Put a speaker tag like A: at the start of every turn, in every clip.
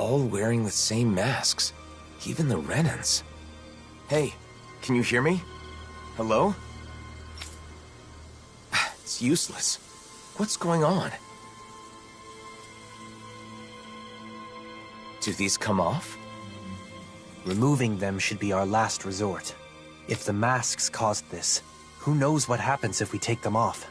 A: all wearing the same masks. Even the Renans. Hey, can you hear me? Hello? It's useless. What's going on? Do these come off?
B: Removing them should be our last resort. If the masks caused this, who knows what happens if we take them off?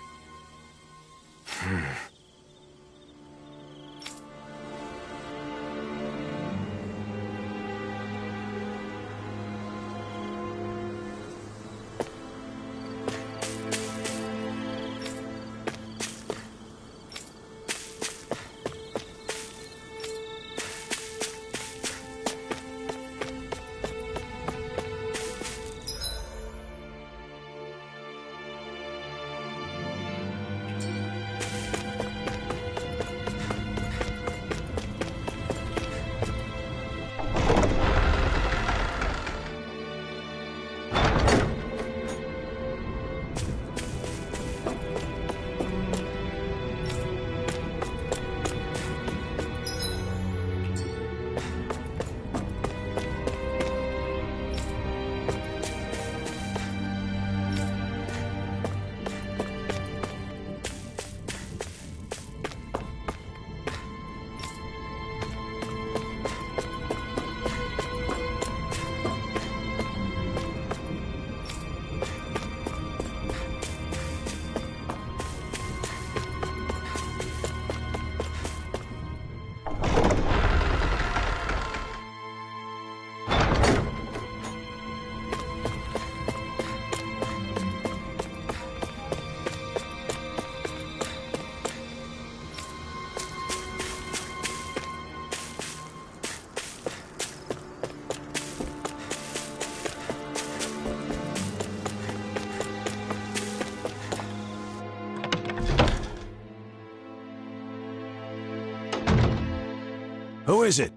C: Who is it?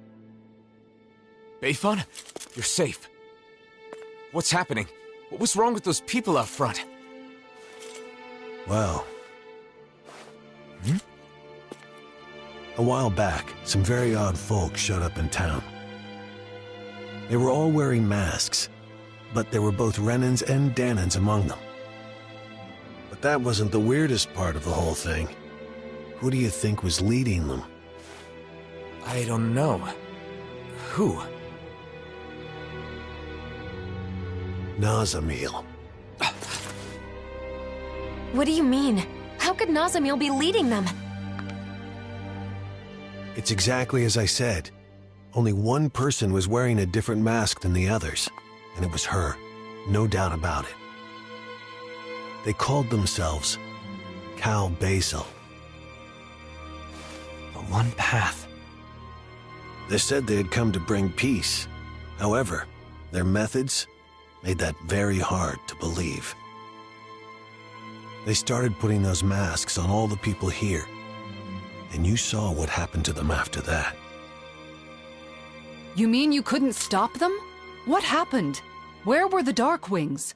A: Beifan? You're safe. What's happening? What was wrong with those people out front?
C: Well... A while back, some very odd folk showed up in town. They were all wearing masks, but there were both Renans and Dahnans among them. But that wasn't the weirdest part of the whole thing. Who do you think was leading them?
A: I don't know. Who?
C: Nazamil.
D: What do you mean? How could Nazamil be leading them?
C: It's exactly as I said. Only one person was wearing a different mask than the others, and it was her, no doubt about it. They called themselves Cal Basil.
B: The one path.
C: They said they had come to bring peace. However, their methods made that very hard to believe. They started putting those masks on all the people here, and you saw what happened to them after that.
E: You mean you couldn't stop them? What happened? Where were the Darkwings?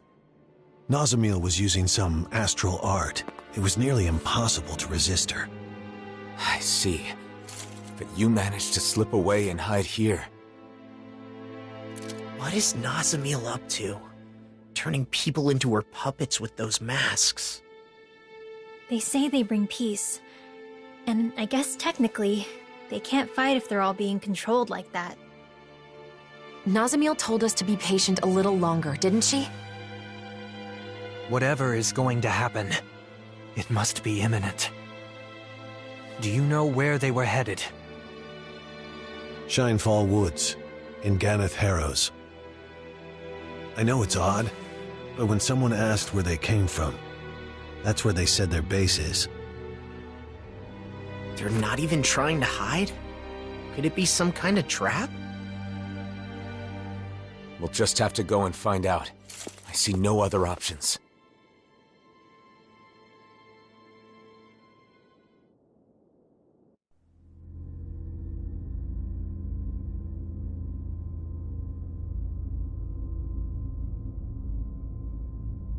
C: Nazamil was using some astral art. It was nearly impossible to resist her.
A: I see. But you managed to slip away and hide here.
F: What is Nazamil up to? Turning people into her puppets with those masks.
G: They say they bring peace. And I guess technically, they can't fight if they're all being controlled like that.
D: Nazamil told us to be patient a little longer, didn't she?
B: Whatever is going to happen, it must be imminent. Do you know where they were headed?
C: Shinefall Woods, in Ganeth Harrows. I know it's odd, but when someone asked where they came from, that's where they said their base is.
F: They're not even trying to hide? Could it be some kind of trap?
A: We'll just have to go and find out. I see no other options.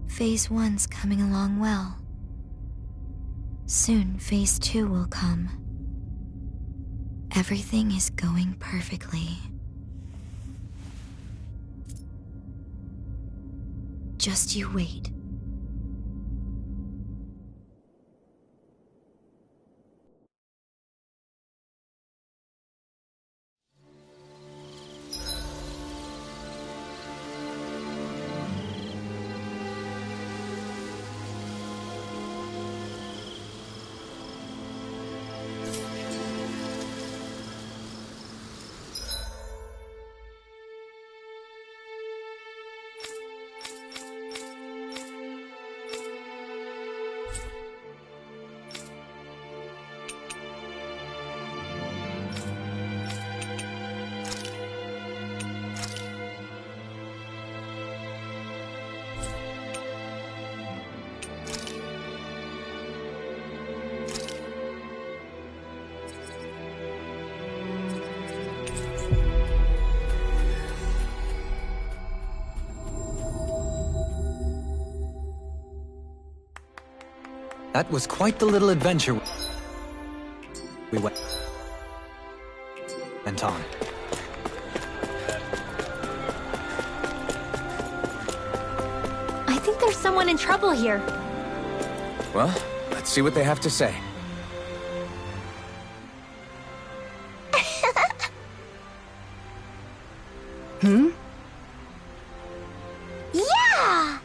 G: Phase 1's coming along well. Soon, Phase 2 will come.
H: Everything is going perfectly. Just you wait.
B: That was quite the little adventure we went on.
G: I think there's someone in trouble here.
A: Well, let's see what they have to say.
E: Hmm?
G: Yeah!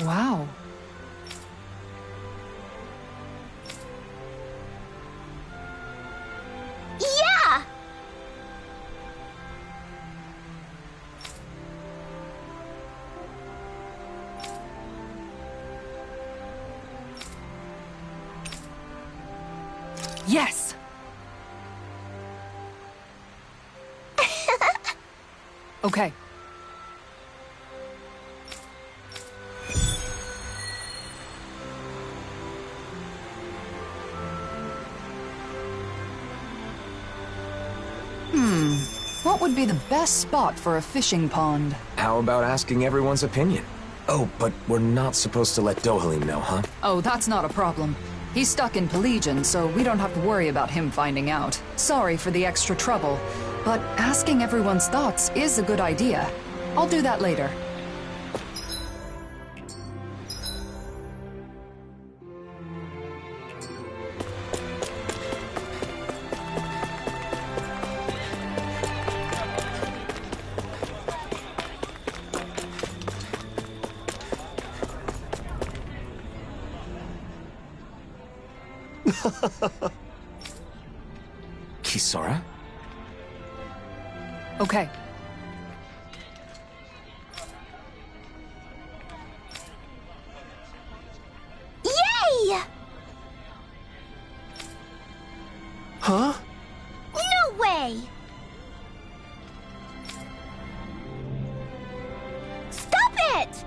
E: Wow.
G: Yeah!
E: Yes! Okay. What would be the best spot for a fishing pond?
A: How about asking everyone's opinion? Oh, but we're not supposed to let Dohalim know, huh?
E: Oh, that's not a problem. He's stuck in Pelagian, so we don't have to worry about him finding out. Sorry for the extra trouble, but asking everyone's thoughts is a good idea. I'll do that later.
A: Kisara?
E: Okay.
G: Yay!
B: Huh?
G: No way! Stop it!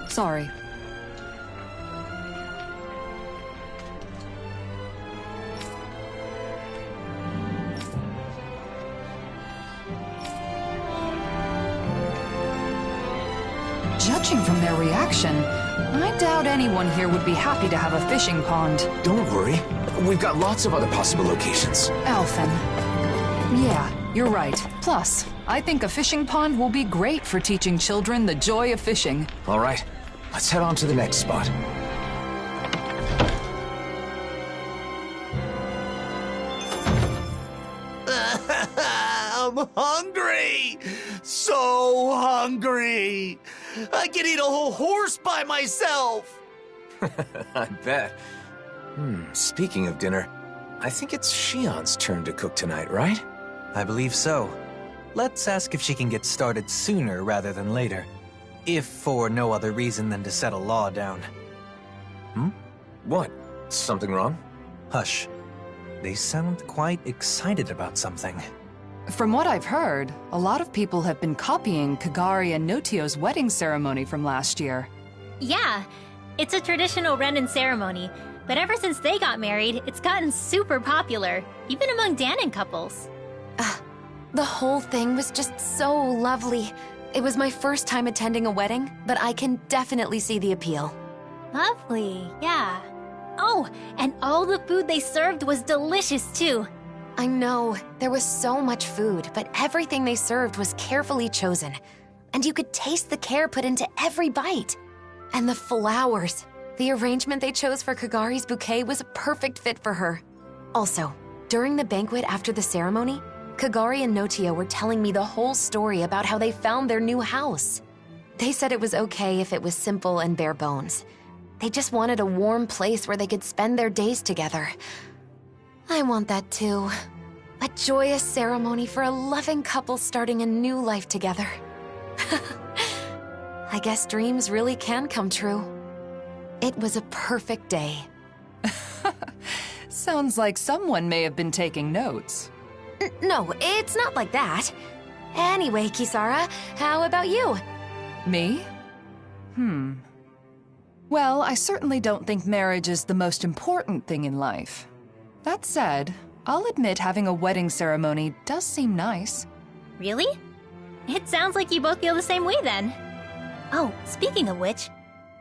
E: Sorry. Judging from their reaction, I doubt anyone here would be happy to have a fishing pond.
A: Don't worry. We've got lots of other possible locations.
E: Alphen. Yeah, you're right. Plus, I think a fishing pond will be great for teaching children the joy of fishing.
A: All right, let's head on to the next spot.
F: I'm hungry! So hungry! I could eat a whole horse by myself!
A: I bet. Speaking of dinner, I think it's Shion's turn to cook tonight, right?
B: I believe so. Let's ask if she can get started sooner rather than later. If for no other reason than to set a law down.
A: What? Something wrong?
B: Hush. They sound quite excited about something.
E: From what I've heard, a lot of people have been copying Kagari and Notio's wedding ceremony from last year.
G: Yeah, it's a traditional Renan ceremony. but ever since they got married, it's gotten super popular, even among Danon couples.
D: The whole thing was just so lovely. It was my first time attending a wedding, but I can definitely see the appeal.
G: Lovely, yeah. Oh, and all the food they served was delicious too.
D: I know, there was so much food, but everything they served was carefully chosen. And you could taste the care put into every bite. And the flowers. The arrangement they chose for Kagari's bouquet was a perfect fit for her. Also, during the banquet after the ceremony, Kagari and Notio were telling me the whole story about how they found their new house. They said it was okay if it was simple and bare bones. They just wanted a warm place where they could spend their days together. I want that too. A joyous ceremony for a loving couple starting a new life together. I guess dreams really can come true. It was a perfect day.
E: Sounds like someone may have been taking notes.
D: No, it's not like that. Anyway, Kisara, how about you?
E: Me? Well, I certainly don't think marriage is the most important thing in life. That said, I'll admit having a wedding ceremony does seem nice.
G: Really? It sounds like you both feel the same way then. Oh, speaking of which,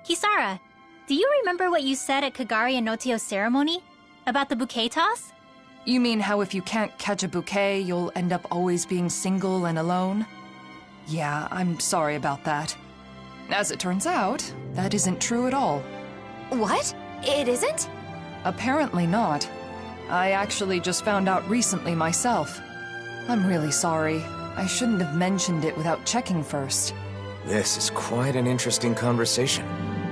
G: Kisara, do you remember what you said at Kagari and Notio's ceremony? About the bouquet toss?
E: You mean how if you can't catch a bouquet, you'll end up always being single and alone? Yeah, I'm sorry about that. As it turns out, that isn't true at all.
D: What? It isn't?
E: Apparently not. I actually just found out recently myself. I'm really sorry. I shouldn't have mentioned it without checking first.
A: This is quite an interesting conversation.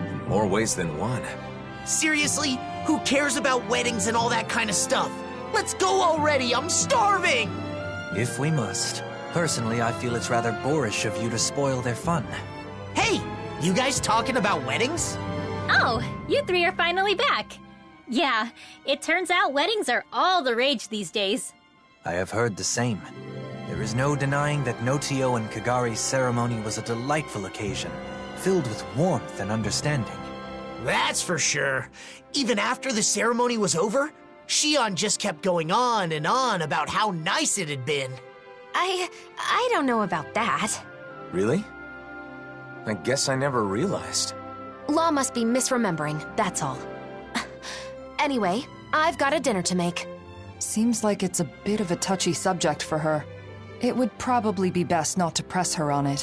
A: In more ways than one.
F: Seriously? Who cares about weddings and all that kind of stuff? Let's go already, I'm starving!
B: If we must. Personally, I feel it's rather boorish of you to spoil their fun.
F: Hey, you guys talking about weddings?
G: Oh, you three are finally back. Yeah, it turns out weddings are all the rage these days.
B: I have heard the same. There is no denying that Notio and Kagari's ceremony was a delightful occasion, filled with warmth and understanding.
F: That's for sure. Even after the ceremony was over, Shion just kept going on and on about how nice it had been.
D: I don't know about that.
A: Really? I guess I never realized.
D: Law must be misremembering, that's all. Anyway, I've got a dinner to make.
E: Seems like it's a bit of a touchy subject for her. It would probably be best not to press her on it.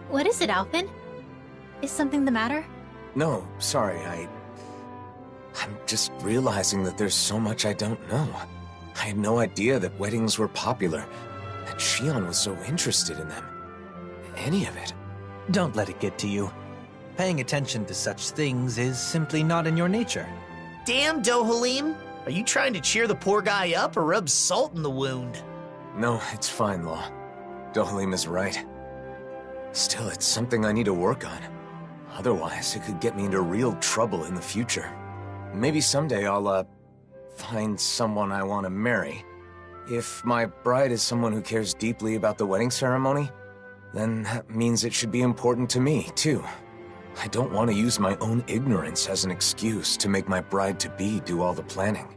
G: What is it, Alphen? Is something the matter?
A: No, sorry, I'm just realizing that there's so much I don't know. I had no idea that weddings were popular, that Shion was so interested in them. Any of it.
B: Don't let it get to you. Paying attention to such things is simply not in your nature.
F: Damn, Dohalim! Are you trying to cheer the poor guy up or rub salt in the wound?
A: No, it's fine, Law. Dohalim is right. Still, it's something I need to work on. Otherwise, it could get me into real trouble in the future. Maybe someday I'll, find someone I want to marry. If my bride is someone who cares deeply about the wedding ceremony, then that means it should be important to me, too. I don't want to use my own ignorance as an excuse to make my bride-to-be do all the planning.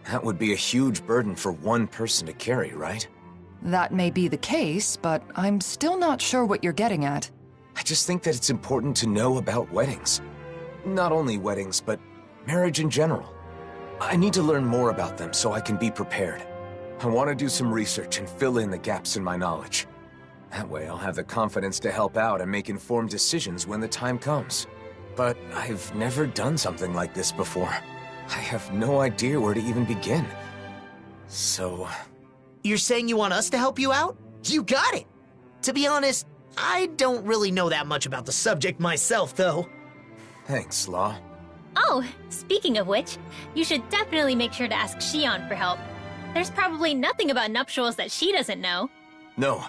A: That would be a huge burden for one person to carry, right?
E: That may be the case, but I'm still not sure what you're getting at.
A: I just think that it's important to know about weddings. Not only weddings, but marriage in general. I need to learn more about them so I can be prepared. I want to do some research and fill in the gaps in my knowledge. That way I'll have the confidence to help out and make informed decisions when the time comes. But I've never done something like this before. I have no idea where to even begin. So...
F: You're saying you want us to help you out? You got it! To be honest, I don't really know that much about the subject myself, though.
A: Thanks, Law.
G: Oh, speaking of which, you should definitely make sure to ask Shion for help. There's probably nothing about nuptials that she doesn't know.
A: No.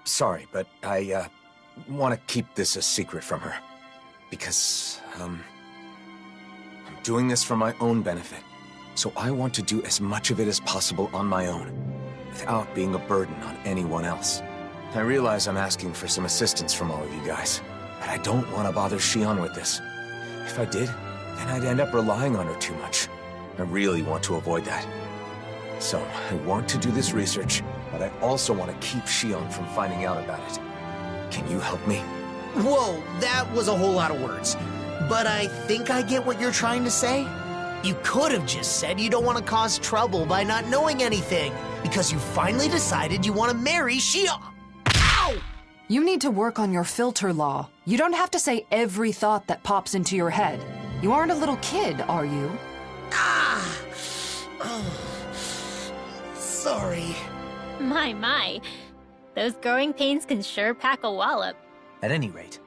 A: Sorry, but I, want to keep this a secret from her. Because, I'm doing this for my own benefit. So I want to do as much of it as possible on my own, without being a burden on anyone else. I realize I'm asking for some assistance from all of you guys, but I don't want to bother Shion with this. If I did, then I'd end up relying on her too much. I really want to avoid that. So, I want to do this research, but I also want to keep Shion from finding out about it. Can you help me?
F: Whoa, that was a whole lot of words. But I think I get what you're trying to say. You could have just said you don't want to cause trouble by not knowing anything, because you finally decided you want to marry Shion. Ow!
E: You need to work on your filter law. You don't have to say every thought that pops into your head. You aren't a little kid, are you?
F: Ah! Oh. Sorry.
G: My. Those growing pains can sure pack a wallop.
B: At any rate,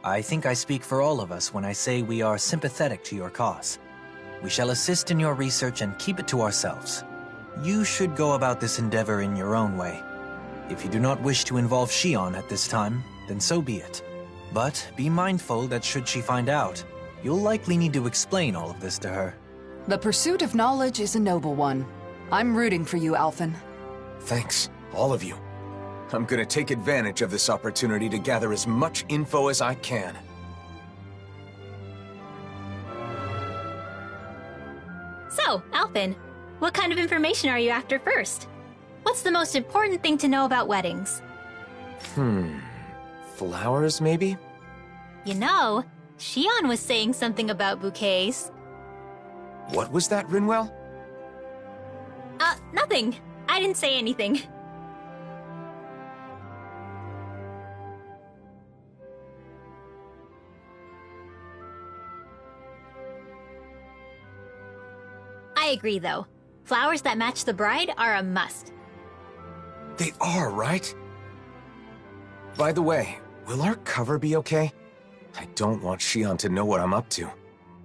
B: I think I speak for all of us when I say we are sympathetic to your cause. We shall assist in your research and keep it to ourselves. You should go about this endeavor in your own way. If you do not wish to involve Shion at this time, then so be it. But be mindful that should she find out, you'll likely need to explain all of this to her.
E: The pursuit of knowledge is a noble one. I'm rooting for you, Alphen.
A: Thanks, all of you. I'm gonna take advantage of this opportunity to gather as much info as I can.
G: So, Alphen, what kind of information are you after first? What's the most important thing to know about weddings?
A: Flowers, maybe?
G: You know, Shion was saying something about bouquets.
A: What was that, Rinwell?
G: Nothing. I didn't say anything. I agree, though. Flowers that match the bride are a must.
A: They are, right? By the way, will our cover be okay? I don't want Shion to know what I'm up to.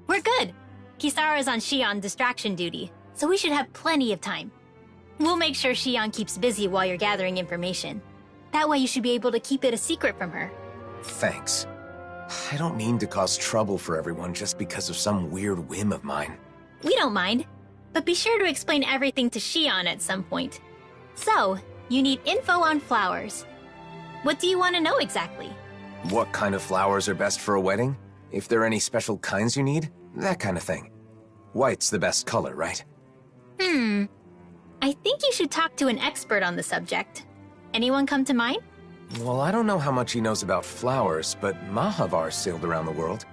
G: We're good. Kisara's on Shion distraction duty, so we should have plenty of time. We'll make sure Shion keeps busy while you're gathering information. That way you should be able to keep it a secret from her.
A: Thanks. I don't mean to cause trouble for everyone just because of some weird whim of mine.
G: We don't mind, but be sure to explain everything to Shion at some point. So, you need info on flowers. What do you want to know exactly?
A: What kind of flowers are best for a wedding? If there are any special kinds you need? That kind of thing. White's the best color, right?
G: I think you should talk to an expert on the subject. Anyone come to mind?
A: Well, I don't know how much he knows about flowers, but Mahavar sailed around the world.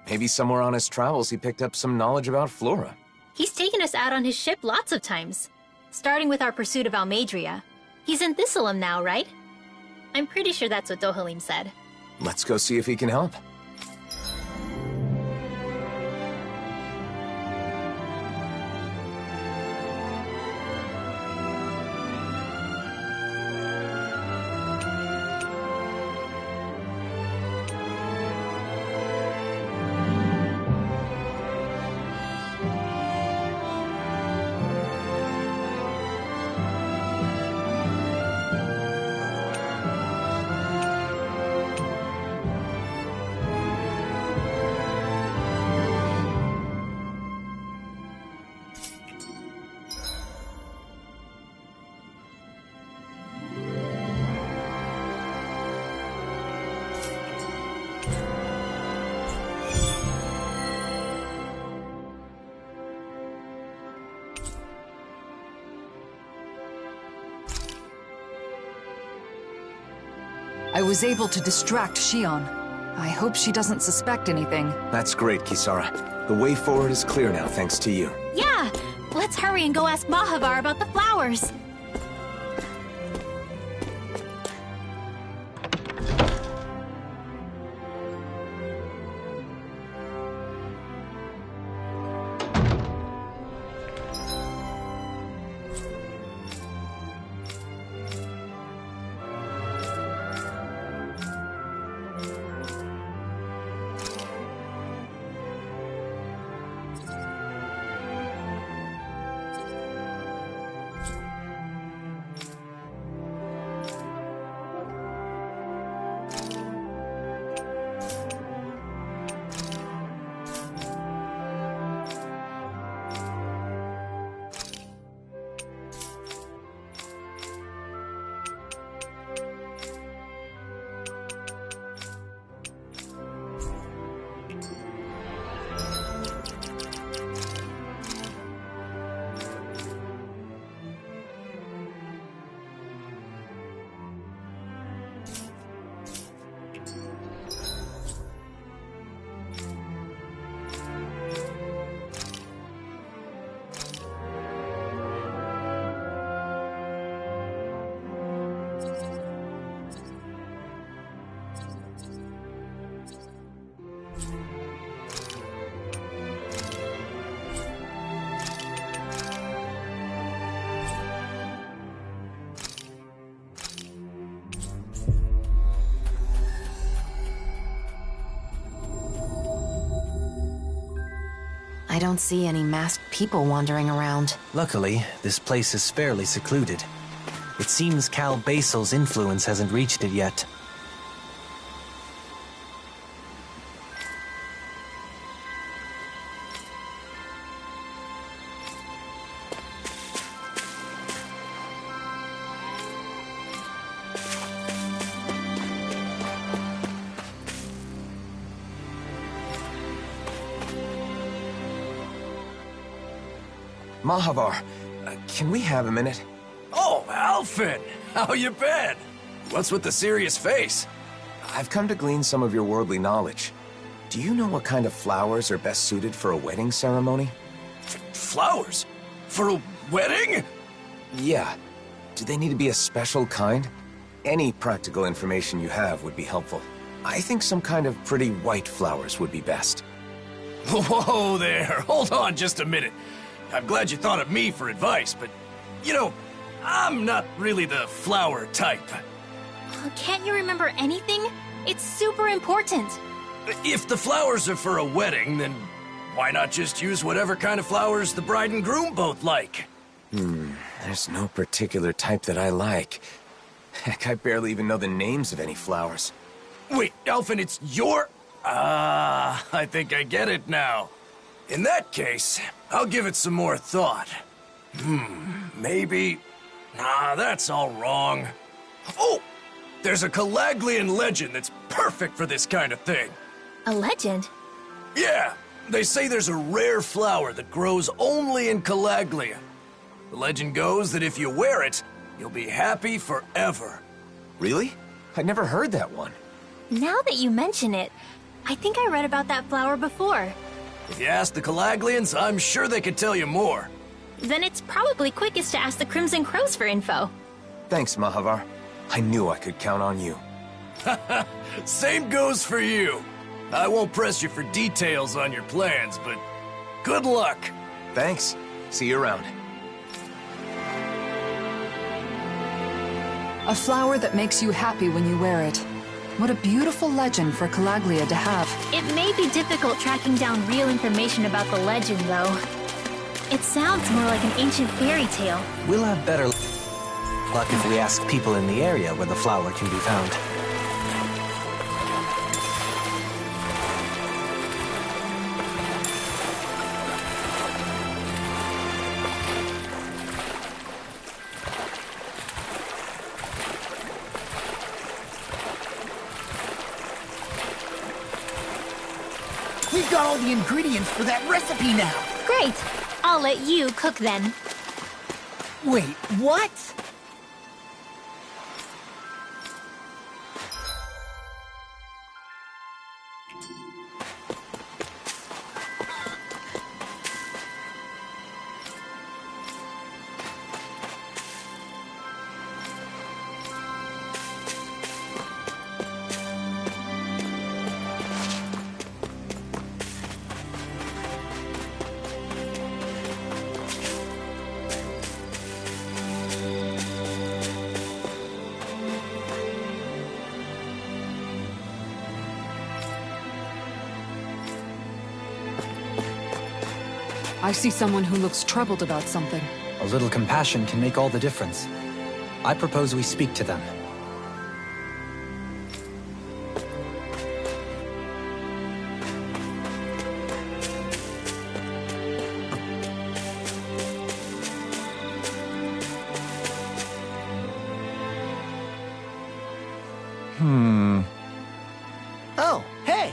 A: Maybe somewhere on his travels he picked up some knowledge about flora.
G: He's taken us out on his ship lots of times, starting with our pursuit of Almadria. He's in Thistleum now, right? I'm pretty sure that's what Dohalim said.
A: Let's go see if he can help.
E: I was able to distract Shion. I hope she doesn't suspect anything.
A: That's great, Kisara. The way forward is clear now, thanks to you.
G: Yeah! Let's hurry and go ask Mahavar about the flowers!
D: don't see any masked people wandering around.
B: Luckily, this place is fairly secluded. It seems Cal Basil's influence hasn't reached it yet.
A: Mahavar, can we have a minute?
I: Oh, Alphen! How you been? What's with the serious face?
A: I've come to glean some of your worldly knowledge. Do you know what kind of flowers are best suited for a wedding ceremony?
I: Flowers? For a wedding?
A: Yeah. Do they need to be a special kind? Any practical information you have would be helpful. I think some kind of pretty white flowers would be best.
I: Whoa there, hold on just a minute. I'm glad you thought of me for advice, but, you know, I'm not really the flower type.
G: Can't you remember anything? It's super important.
I: If the flowers are for a wedding, then why not just use whatever kind of flowers the bride and groom both like?
A: There's no particular type that I like. Heck, I barely even know the names of any flowers.
I: Wait, Alphen, it's your... I think I get it now. In that case, I'll give it some more thought. Maybe... Nah, that's all wrong. Oh! There's a Calaglian legend that's perfect for this kind of thing.
G: A legend?
I: Yeah, they say there's a rare flower that grows only in Calaglia. The legend goes that if you wear it, you'll be happy forever.
A: Really? I'd never heard that one.
G: Now that you mention it, I think I read about that flower before.
I: If you ask the Calaglians, I'm sure they could tell you more.
G: Then it's probably quickest to ask the Crimson Crows for info.
A: Thanks, Mahavar. I knew I could count on you.
I: Same goes for you. I won't press you for details on your plans, but good luck.
A: Thanks. See you around.
E: A flower that makes you happy when you wear it. What a beautiful legend for Calaglia to have.
G: It may be difficult tracking down real information about the legend, though. It sounds more like an ancient fairy tale.
B: We'll have better luck if we ask people in the area where the flower can be found.
F: We've got all the ingredients for that recipe now.
G: Great! I'll let you cook then.
F: Wait, what?
E: I see someone who looks troubled about something.
B: A little compassion can make all the difference. I propose we speak to them.
F: Oh, hey!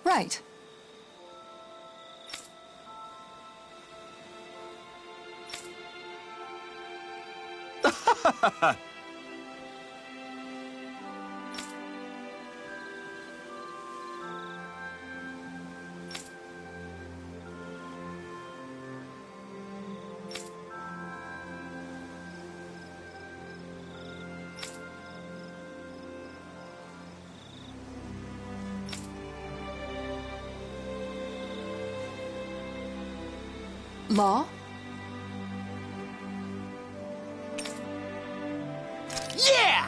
E: Right. Law?
F: Yeah!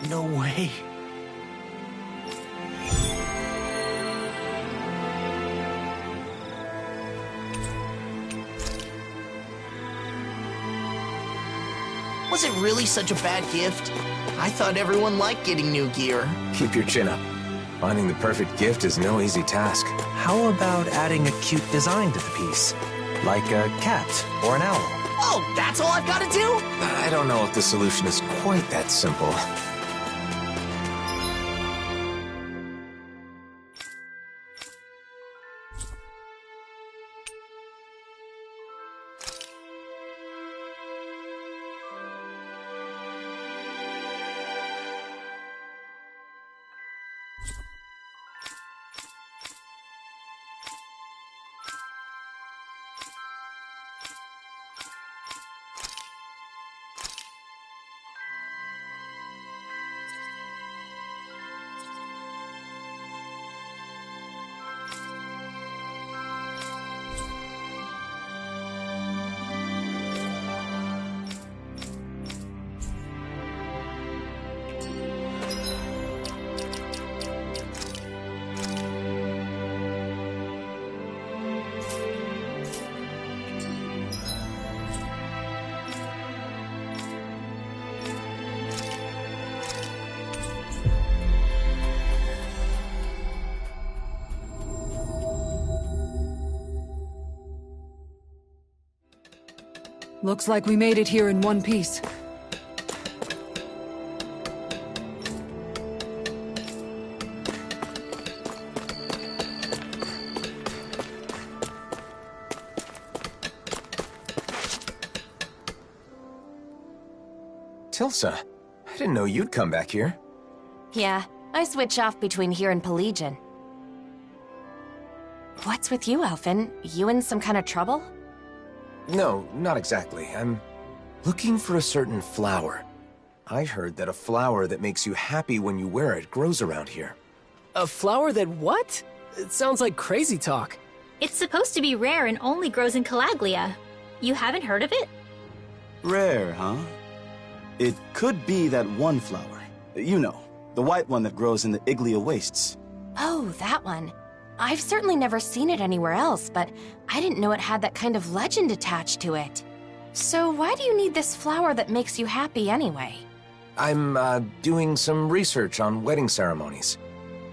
F: No way. Was it really such a bad gift? I thought everyone liked getting new gear.
A: Keep your chin up. Finding the perfect gift is no easy task.
B: How about adding a cute design to the piece? Like a cat or an owl?
F: Oh, that's all I've got to do?
A: I don't know if the solution is quite that simple.
E: Looks like we made it here in one piece.
A: Tilsa, I didn't know you'd come back here.
D: Yeah, I switch off between here and Pelegion. What's with you, Alphen? You in some kind of trouble?
A: No, not exactly. I'm looking for a certain flower. I heard that a flower that makes you happy when you wear it grows around here.
J: A flower that what? It sounds like crazy talk.
G: It's supposed to be rare and only grows in Calaglia. You haven't heard of it?
K: Rare, huh? It could be that one flower. You know, the white one that grows in the Iglia wastes.
D: Oh, that one. I've certainly never seen it anywhere else, but I didn't know it had that kind of legend attached to it. So why do you need this flower that makes you happy anyway?
A: I'm, doing some research on wedding ceremonies.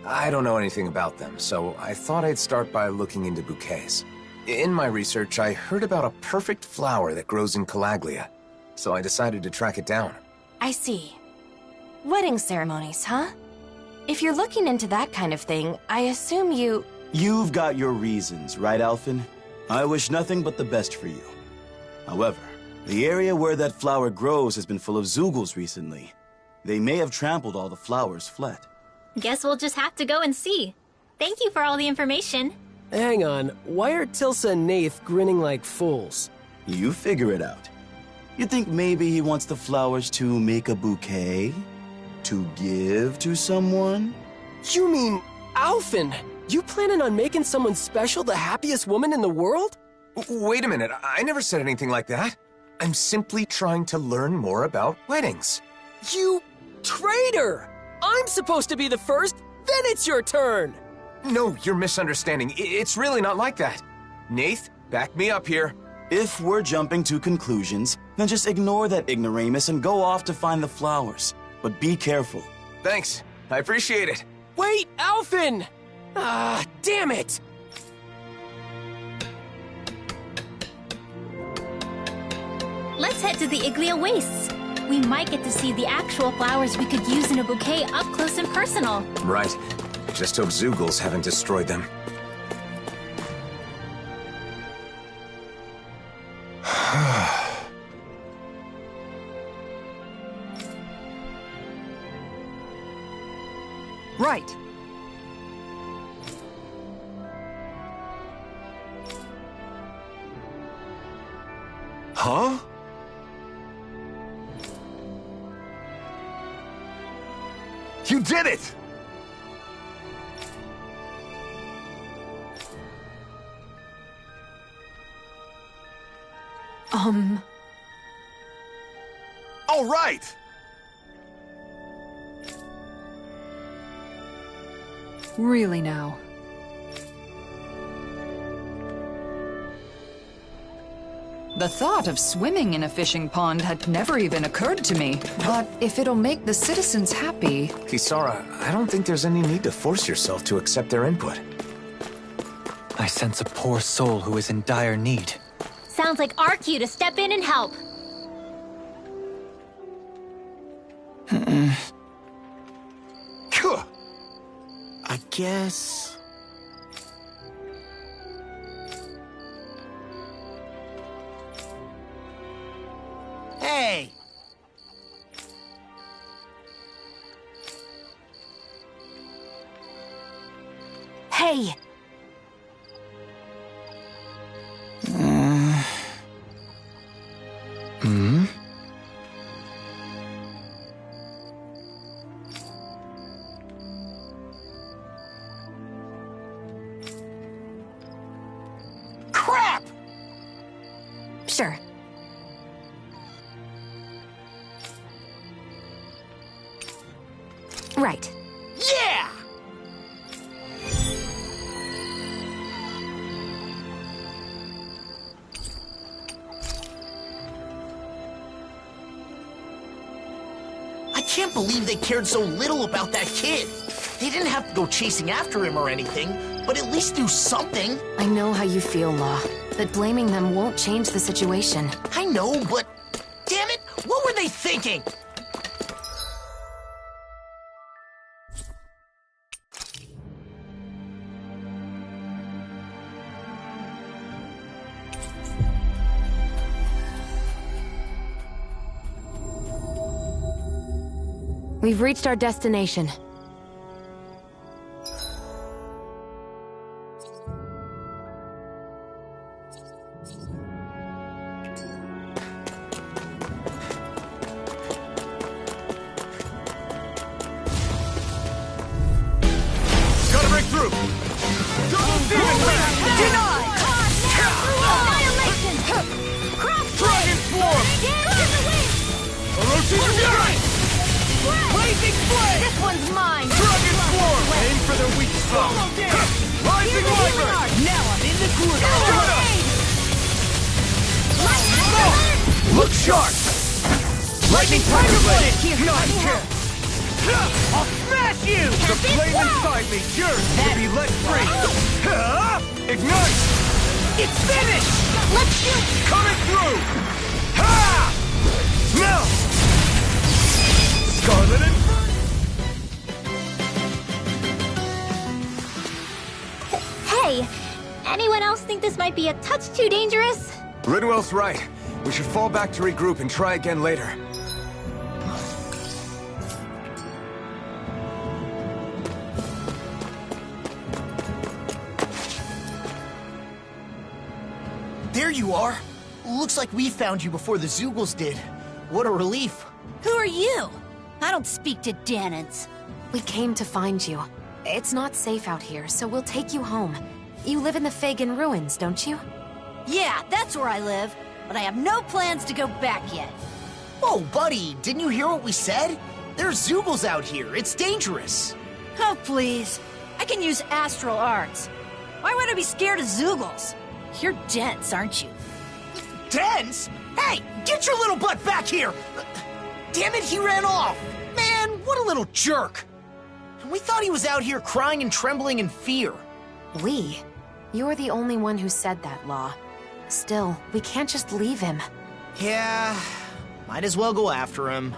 A: I don't know anything about them, so I thought I'd start by looking into bouquets. In my research, I heard about a perfect flower that grows in Calaglia, so I decided to track it down.
D: I see. Wedding ceremonies, huh? If you're looking into that kind of thing, I assume you...
K: You've got your reasons, right, Alphen? I wish nothing but the best for you. However, the area where that flower grows has been full of Zeugles recently. They may have trampled all the flowers fled.
G: Guess we'll just have to go and see. Thank you for all the information.
J: Hang on, why are Tilsa and Nath grinning like fools?
K: You figure it out. You think maybe he wants the flowers to make a bouquet? To give to someone?
J: You mean, Alphen, you planning on making someone special the happiest woman in the world?
A: Wait a minute, I never said anything like that. I'm simply trying to learn more about weddings.
J: You traitor! I'm supposed to be the first, then it's your turn!
A: No, you're misunderstanding. It's really not like that. Nath, back me up here.
K: If we're jumping to conclusions, then just ignore that ignoramus and go off to find the flowers. But be careful.
A: Thanks. I appreciate it.
J: Wait, Alphen! Ah, damn it!
G: Let's head to the Iglia Wastes. We might get to see the actual flowers we could use in a bouquet up close and personal.
A: Right. Just hope Zeugles haven't destroyed them.
E: Right.
C: Huh? You did it!
L: All right!
E: Really now. The thought of swimming in a fishing pond had never even occurred to me. But if it'll make the citizens happy...
A: Kisara, I don't think there's any need to force yourself to accept their input.
B: I sense a poor soul who is in dire need.
G: Sounds like our cue to step in and help.
F: I guess... Hey!
D: Hey!
F: Crap!
D: Sure. Right.
F: Yeah! I can't believe they cared so little about that kid. They didn't have to go chasing after him or anything, but at least do something.
D: I know how you feel, Law, but blaming them won't change the situation.
F: I know, but damn it, what were they thinking?
D: We've reached our destination.
L: Gotta break through! Double demon man!
G: Annihilation! Cross
L: Dragon form! Orochi Fury!
G: Blazing flame! This one's mine!
L: Dragon form! Aim for their weak spot! Rising Wyvern!
G: Now I'm in the groove!
L: Look sharp! Lightning Tiger Blade!
G: Not here!
L: I'll smash you! The flame inside me yearns to be let free! Ignite!
G: It's finished! Let's shoot!
L: Coming through! Ha! Now! Scarlet and...
G: Hey! Anyone else think this might be a touch too dangerous?
A: Ridwell's right. We should fall back to regroup and try again later.
F: There you are. Looks like we found you before the Zeugles did. What a relief.
M: Who are you? I don't speak to Danans.
D: We came to find you. It's not safe out here, so we'll take you home. You live in the Fagin ruins, don't you?
M: Yeah, that's where I live, but I have no plans to go back yet.
F: Whoa, buddy, didn't you hear what we said? There's Zeugles out here. It's dangerous.
M: Oh, please. I can use astral arts. Why would I be scared of Zeugles? You're dense, aren't you?
F: Dense? Hey, get your little butt back here! Damn it, he ran off! Man, what a little jerk! We thought he was out here crying and trembling in fear.
D: We? You're the only one who said that, Law. Still, we can't just leave him.
F: Yeah, might as well go after him.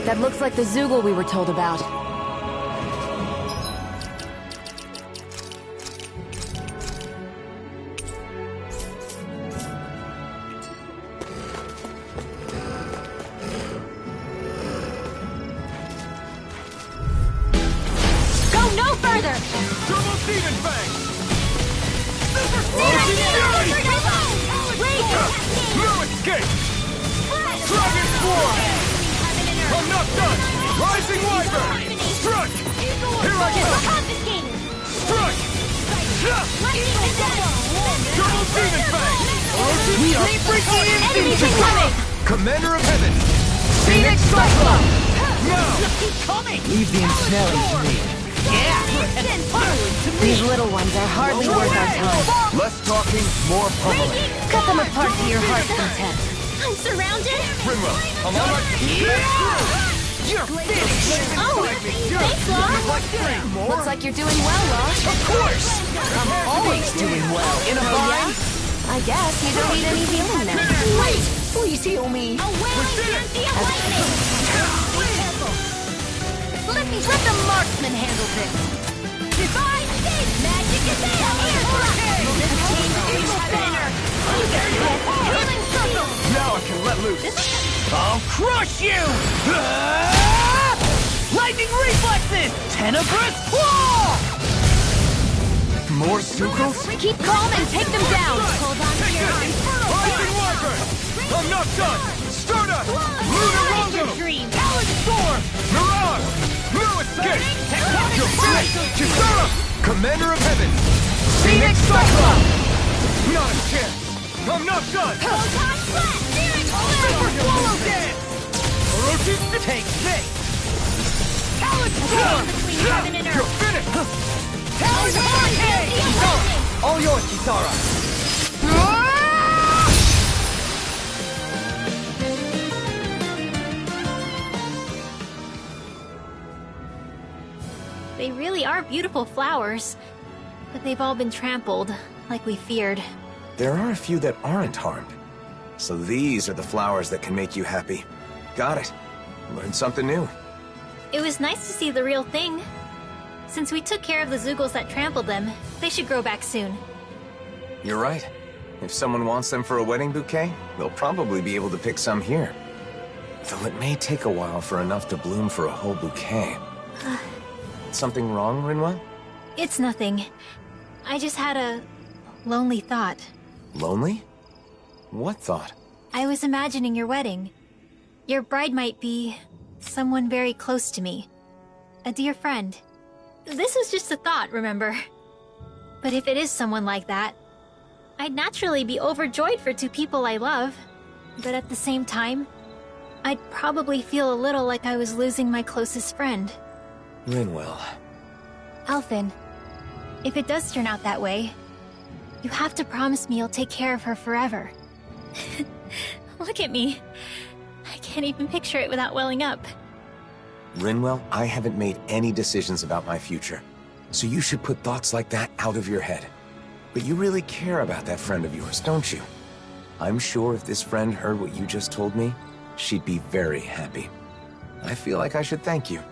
N: That looks like the Zoogle we were told about.
M: Go no further!
L: Turbo Demon Fang! Super No escape! Dragon Swarm! I'm not done! Rising Wyvern! Strike! Here I come! Strike! Turbo Demon Fang!
N: We are freaking incoming!
L: Commander of Heaven!
N: Phoenix Cyclone!
L: Now!
M: Keep coming!
N: Leave the ensnaring to me. These little ones are hardly worth our time.
L: Less talking, more pummeling.
N: Cut them apart to your heart's content.
G: I'm surrounded.
L: Rinwell, I'm on my...
N: You're finished!
G: Oh, thanks, Law.
N: Looks like you're doing well, Law.
L: Of course!
N: I'm always doing well. In a bind? I guess you don't need any healing then. Wait! Please heal me.
M: Let the marksman handle this. Divine Shape! Magic is there! Healing circle!
L: Now I can let loose.
J: I'll crush you! Lightning reflexes! Tenebrous claw!
L: More Zoogles?
N: Keep calm and take them down.
M: Hold on to your arms.
L: Rising Wyvern! I'm not done! Stardust! Lunar Rondo!
M: Dream.
L: Talon Storm! Mirage! No escape! You're finished! Kisara! Commander of Heaven!
N: Phoenix Cyclone!
L: Not a chance! I'm not done!
M: Photon Flash! Spirit
L: Super Swallow Dance! Orochi,
J: Take this!
L: Talon Storm! You're finished! Talon Hurricane!
J: All yours, Kisara!
G: They really are beautiful flowers, but they've all been trampled, like we feared.
A: There are a few that aren't harmed. So these are the flowers that can make you happy. Got it. Learned something new.
G: It was nice to see the real thing. Since we took care of the Zoogles that trampled them, they should grow back soon.
A: You're right. If someone wants them for a wedding bouquet, they'll probably be able to pick some here. Though it may take a while for enough to bloom for a whole bouquet. Something wrong, Rinwell?
G: It's nothing. I just had a lonely thought.
A: Lonely? What thought?
G: I was imagining your wedding. Your bride might be someone very close to me. A dear friend. This was just a thought, remember? But if it is someone like that, I'd naturally be overjoyed for two people I love. But at the same time, I'd probably feel a little like I was losing my closest friend.
A: Rinwell.
G: Alphen, if it does turn out that way, you have to promise me you'll take care of her forever. Look at me. I can't even picture it without welling up.
A: Rinwell, I haven't made any decisions about my future. So you should put thoughts like that out of your head. But you really care about that friend of yours, don't you? I'm sure if this friend heard what you just told me, she'd be very happy. I feel like I should thank you.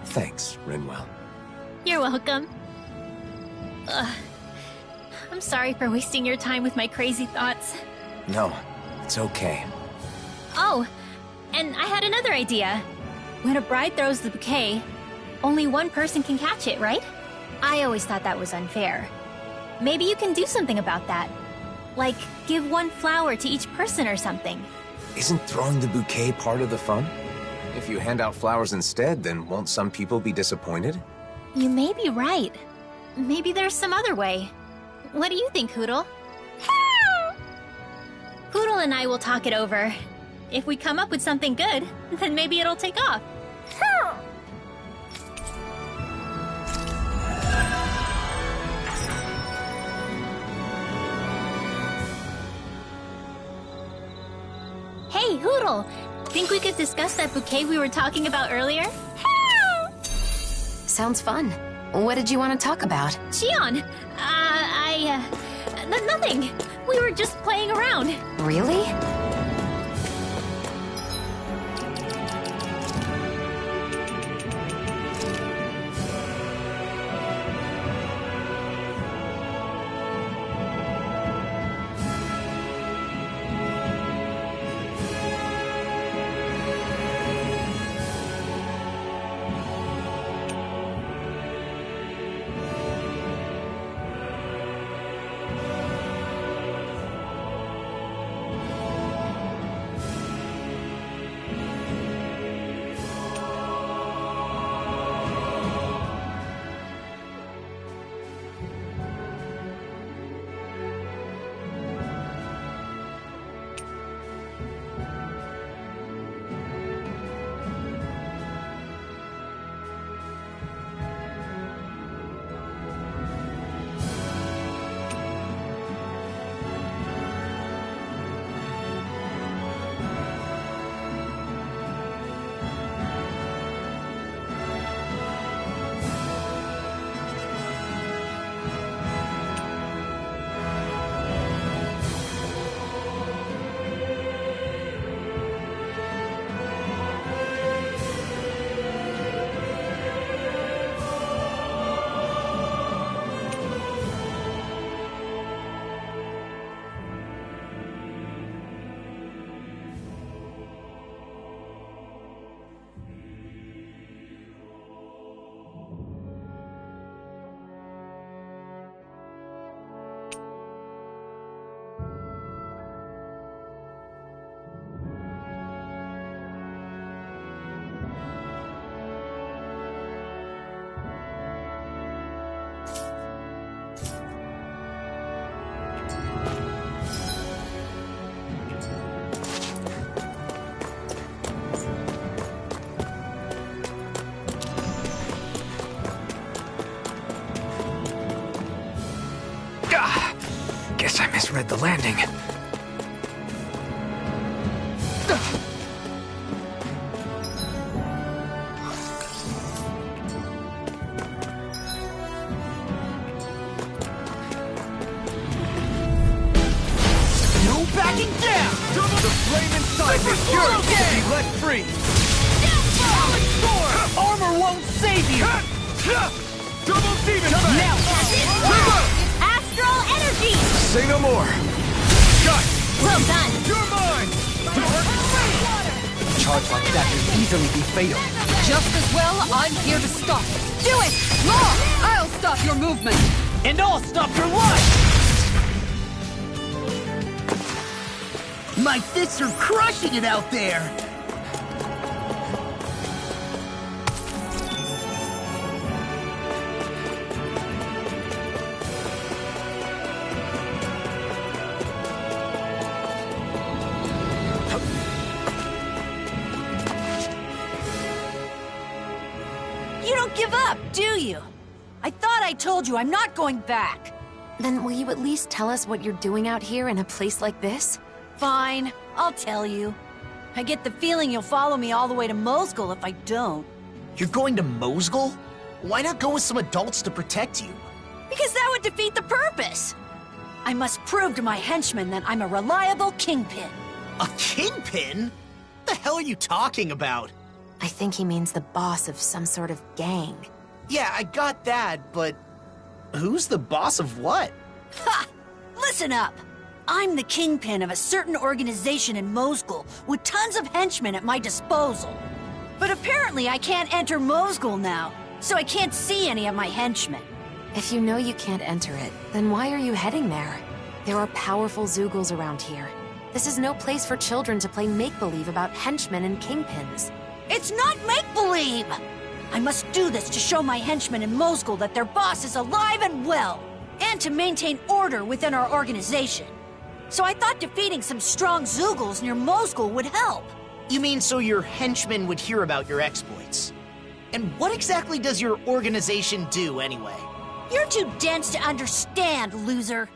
A: Thanks, Rinwell.
G: You're welcome. I'm sorry for wasting your time with my crazy thoughts.
A: No, it's okay.
G: Oh, and I had another idea. When a bride throws the bouquet, only one person can catch it, right? I always thought that was unfair. Maybe you can do something about that. Like, give one flower to each person or something.
A: Isn't throwing the bouquet part of the fun? If you hand out flowers instead, then won't some people be disappointed?
G: You may be right. Maybe there's some other way. What do you think, Hootle? Hootle and I will talk it over. If we come up with something good, then maybe it'll take off. Hey, Hootle! Think we could discuss that bouquet we were talking about earlier?
D: Sounds fun. What did you want to talk about?
G: Xion! Nothing. We were just playing around.
D: Really?
A: misread the landing.
L: No backing down! The flame inside me yearns to be let free! Solid sword! Armor won't save you! Double demon blade!
M: Now, astral energy!
A: Say no more!
L: Shut!
M: Well done!
L: You're mine!
J: A charge like that could easily be fatal.
E: Just as well, I'm here to stop it. Do it! Law! I'll stop your movement!
L: And I'll stop your life!
F: My fists are crushing it out there!
M: You don't give up, do you? I thought I told you I'm not going back.
D: Then will you at least tell us what you're doing out here in a place like this?
M: Fine, I'll tell you. I get the feeling you'll follow me all the way to Mosgul if I don't.
F: You're going to Mosgul? Why not go with some adults to protect you?
M: Because that would defeat the purpose. I must prove to my henchmen that I'm a reliable kingpin.
F: A kingpin? What the hell are you talking about?
D: I think he means the boss of some sort of gang.
F: Yeah, I got that, but who's the boss of what?
M: Ha! Listen up! I'm the kingpin of a certain organization in Mosgul with tons of henchmen at my disposal. But apparently I can't enter Mosgul now, so I can't see any of my henchmen.
D: If you know you can't enter it, then why are you heading there? There are powerful Zoogl's around here. This is no place for children to play make-believe about henchmen and kingpins.
M: It's not make-believe! I must do this to show my henchmen in Mosgul that their boss is alive and well, and to maintain order within our organization. So I thought defeating some strong Zoogles near Mosgul would help.
F: You mean so your henchmen would hear about your exploits? And what exactly does your organization do, anyway?
M: You're too dense to understand, loser.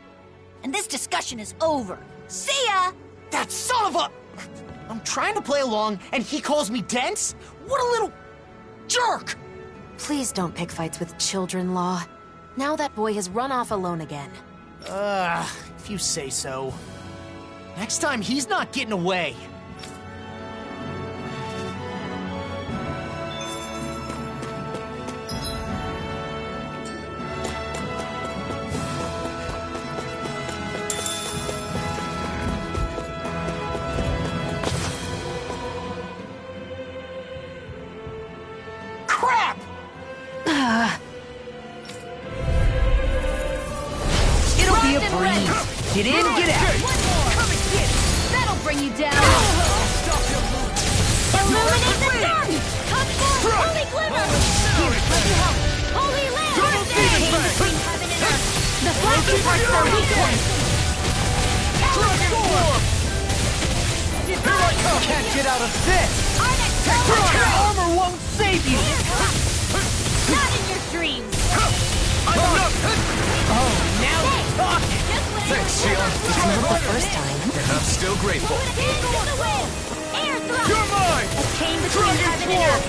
M: And this discussion is over. See ya!
F: That son of a... I'm trying to play along, and he calls me dense? What a little... jerk!
D: Please don't pick fights with children, Law. Now that boy has run off alone again.
F: If you say so. Next time, he's not getting away. Crap!
J: It'll be a breeze. Get in, get out.
M: One more! Come and get it! That'll bring you down! Illuminate the sun! Come forth, holy glimmer! Here, let me help! Holy lamp! Change between heaven and earth! The flashing parts are weak points!
J: Here I come! Can't get out of this! Armor won't save you!
M: Not in your dreams!
J: Oh, now we're talking!
A: Thanks, Sheila.
D: It's not the first time.
A: And I'm still grateful.
M: Air thrust!
L: You're mine!
M: A chain between heaven and earth!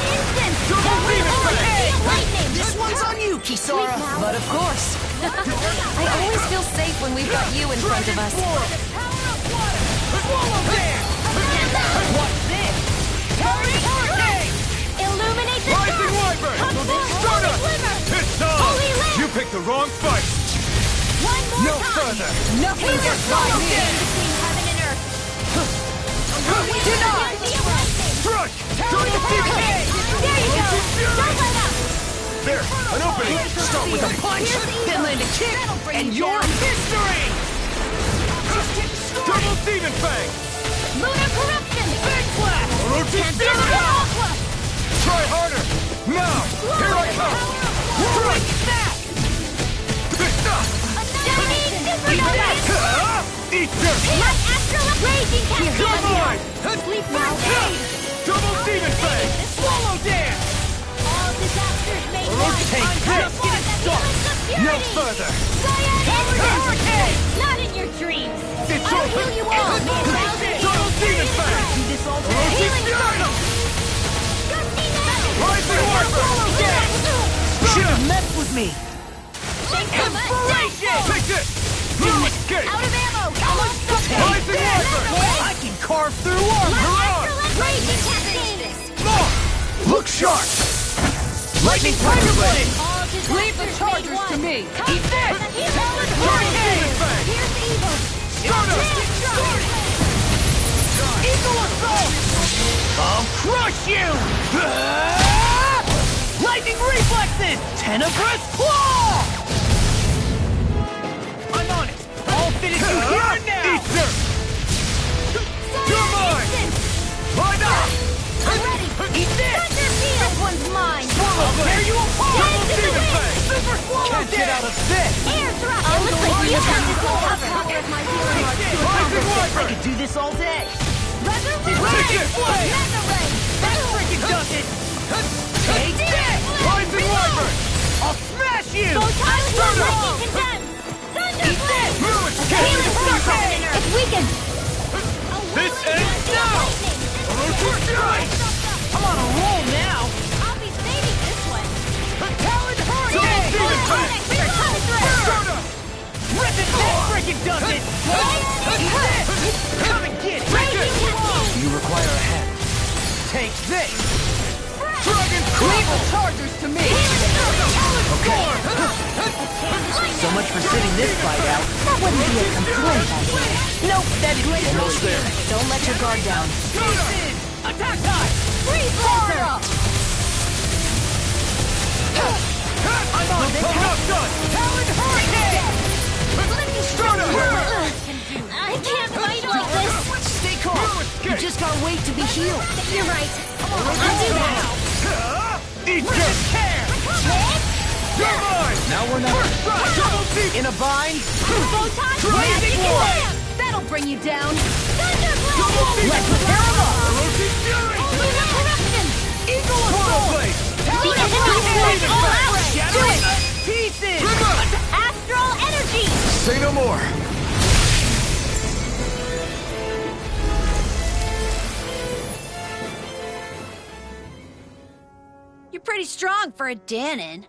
M: Instant!
L: Double demon blade!
M: Lightning!
F: This one's on you, Kisara!
D: But of course. I always feel safe when we've got you in front of us.
L: Swallow dance!
J: What's this?
L: Hurricane!
M: Illuminate the
L: Rising
M: sun!
L: Wyvern!
M: Come forth,
L: Stun
M: holy
L: us!
M: glimmer!
L: It's time!
M: Holy lamp!
L: You picked the wrong fight!
M: One more
L: No
M: time!
L: further!
J: Nothing
M: Chain
J: gets by me!
M: between heaven and earth!
J: Denied!
L: Strike! Double demon!
M: There you go! Don't let up!
L: There! An opening!
J: Start with a punch, then land a kick, and you're history!
L: Double demon fang!
M: Lunar corruption!
L: Big blast! Orochi fury!
M: Aqua!
L: Try harder! Now! Here I come! Strike!
J: Back!
M: Supernova!
L: Eat this!
M: Like astral raging
L: You're
M: cascade!
L: mine!
M: Sleep now!
L: Double demon fang! Swallow dance!
M: All disasters may
L: Orochi,
M: die!
L: just getting started! No further!
M: Hurricane! Not in
J: heal you all! Double demon fang! Do this all day! Healing circle! Rising warper! Should have messed with me! Inspiration! Take this! Blue escape!
N: Out of ammo!
J: Rising warper! I can carve through armor!
N: Raging cascade!
J: More! Look sharp! Lightning tiger blade!
E: Leave the chargers to me!
J: Eat this! Talon hurricane!
N: Here's evil!
J: Eagle assault! I'll crush you! Lightning reflexes! Tenebrous claw! I'm on it! I'll finish you here and now! Eat this! You're mine! Line up!
N: I'm ready!
J: Eat this!
N: This one's mine!
J: I'll tear you apart!
N: Get into the way!
J: Super swallow! Can't get out of this!
N: Air thrust! It looks like you have this all up! Powers my healing arts to accomplish this!
J: I could do this all day!
N: Resurrection! Mega ray!
J: That freaking does it! Take this! Rising Wyvern! I'll smash you!
N: Lightning condemned!
J: Eat this!
N: Healing circle! It's weakened!
J: This ends now! I'm on a roll now!
N: I'll be saving this one!
J: Talon hurricane! Rip it! That freaking does it! Eat this! Come and get it! You require a hand. Take this! Dragon
E: Leave the chargers to me!
J: Okay. So much for sitting this fight out.
N: That wouldn't be a complaint, I think.
J: Nope, that is almost there.
E: Don't let your guard down.
J: Attack time!
N: Freeze laser!
J: I'm on it! I'm not done! Talon hurricane!
N: I can't fight like this!
J: Stay calm! You just gotta wait to be healed!
N: You're right. I'll do that!
J: Eat this! You're mine! Now we're not in a bind!
N: Magic
J: Blade!
N: That'll bring you down!
J: Let's repair him up! Eagle Assault! Shattering pieces!
N: Astral energy!
A: Say no more.
M: You're pretty strong for a Danon.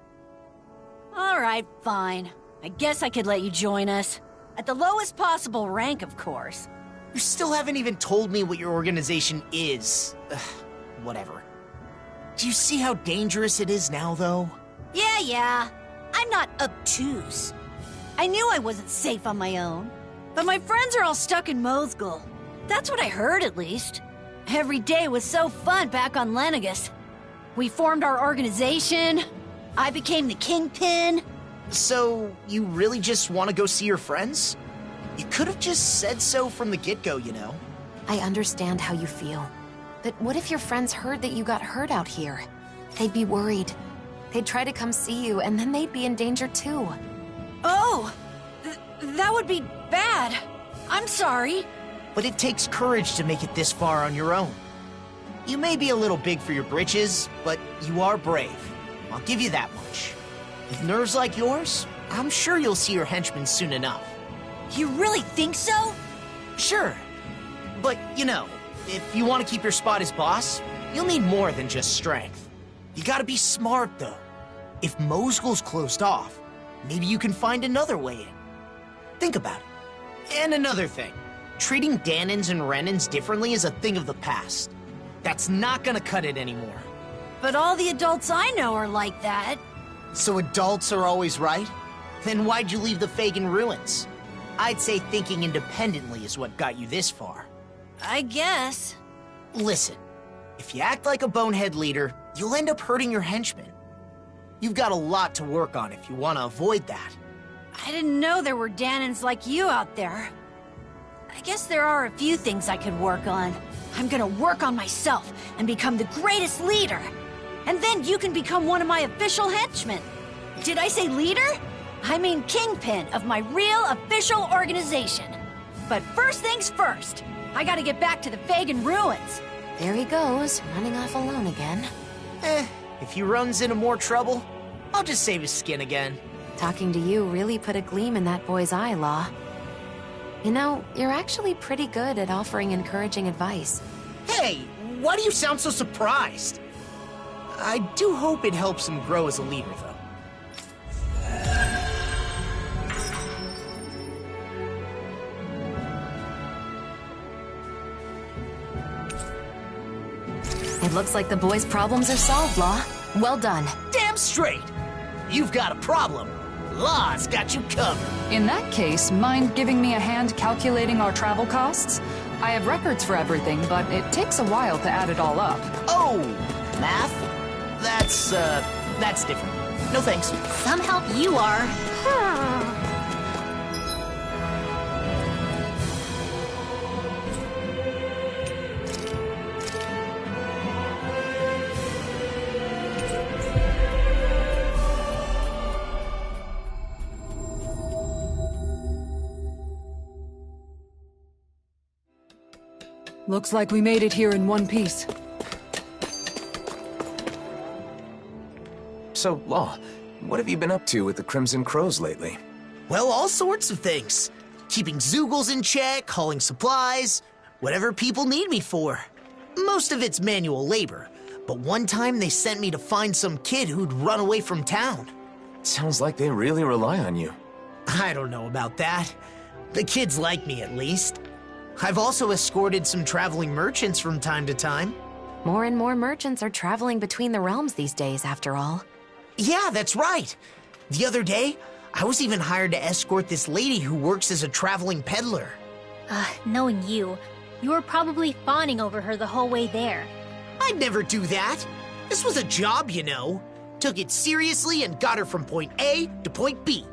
M: Alright, fine. I guess I could let you join us. At the lowest possible rank, of course.
F: You still haven't even told me what your organization is. Ugh, whatever. Do you see how dangerous it is now, though?
M: Yeah. I'm not obtuse. I knew I wasn't safe on my own. But my friends are all stuck in Mosgul. That's what I heard, at least. Every day was so fun back on Lenegus. We formed our organization. I became the Kingpin.
F: So, you really just want to go see your friends? You could have just said so from the get-go, you know?
D: I understand how you feel. But what if your friends heard that you got hurt out here? They'd be worried. They'd try to come see you, and then they'd be in danger too.
M: Oh! That would be bad. I'm sorry.
F: But it takes courage to make it this far on your own. You may be a little big for your britches, but you are brave. I'll give you that much. With nerves like yours, I'm sure you'll see your henchmen soon enough.
M: You really think so?
F: Sure. But, you know, if you want to keep your spot as boss, you'll need more than just strength. You gotta be smart, though. If Mosgul's closed off, maybe you can find another way in. Think about it. And another thing. Treating Danons and Renans differently is a thing of the past. That's not gonna cut it anymore.
M: But all the adults I know are like that.
F: So adults are always right? Then why'd you leave the Fagin ruins? I'd say thinking independently is what got you this far.
M: I guess.
F: Listen, if you act like a bonehead leader, you'll end up hurting your henchmen. You've got a lot to work on if you want to avoid that.
M: I didn't know there were Danons like you out there. I guess there are a few things I could work on. I'm gonna work on myself and become the greatest leader. And then you can become one of my official henchmen. Did I say leader? I mean kingpin of my real official organization. But first things first, I gotta get back to the Fagin ruins.
D: There he goes, running off alone again.
F: If he runs into more trouble, I'll just save his skin again.
D: Talking to you really put a gleam in that boy's eye, Law. You know, you're actually pretty good at offering encouraging advice.
F: Hey, why do you sound so surprised? I do hope it helps him grow as a leader, though.
D: It looks like the boys' problems are solved, Law. Well done.
F: Damn straight! You've got a problem. Law's got you covered.
E: In that case, mind giving me a hand calculating our travel costs? I have records for everything, but it takes a while to add it all up.
F: Oh, math? That's different. No thanks.
G: Some help you are.
E: Looks like we made it here in one piece.
A: So, Law, what have you been up to with the Crimson Crows lately?
F: Well, all sorts of things. Keeping Zeugles in check, hauling supplies, whatever people need me for. Most of it's manual labor, but one time they sent me to find some kid who'd run away from town.
A: Sounds like they really rely on you.
F: I don't know about that. The kids like me, at least. I've also escorted some traveling merchants from time to time.
D: More and more merchants are traveling between the realms these days, after all.
F: Yeah, that's right. The other day, I was even hired to escort this lady who works as a traveling peddler.
G: Knowing you, you were probably fawning over her the whole way there.
F: I'd never do that. This was a job, you know. Took it seriously and got her from point A to point B.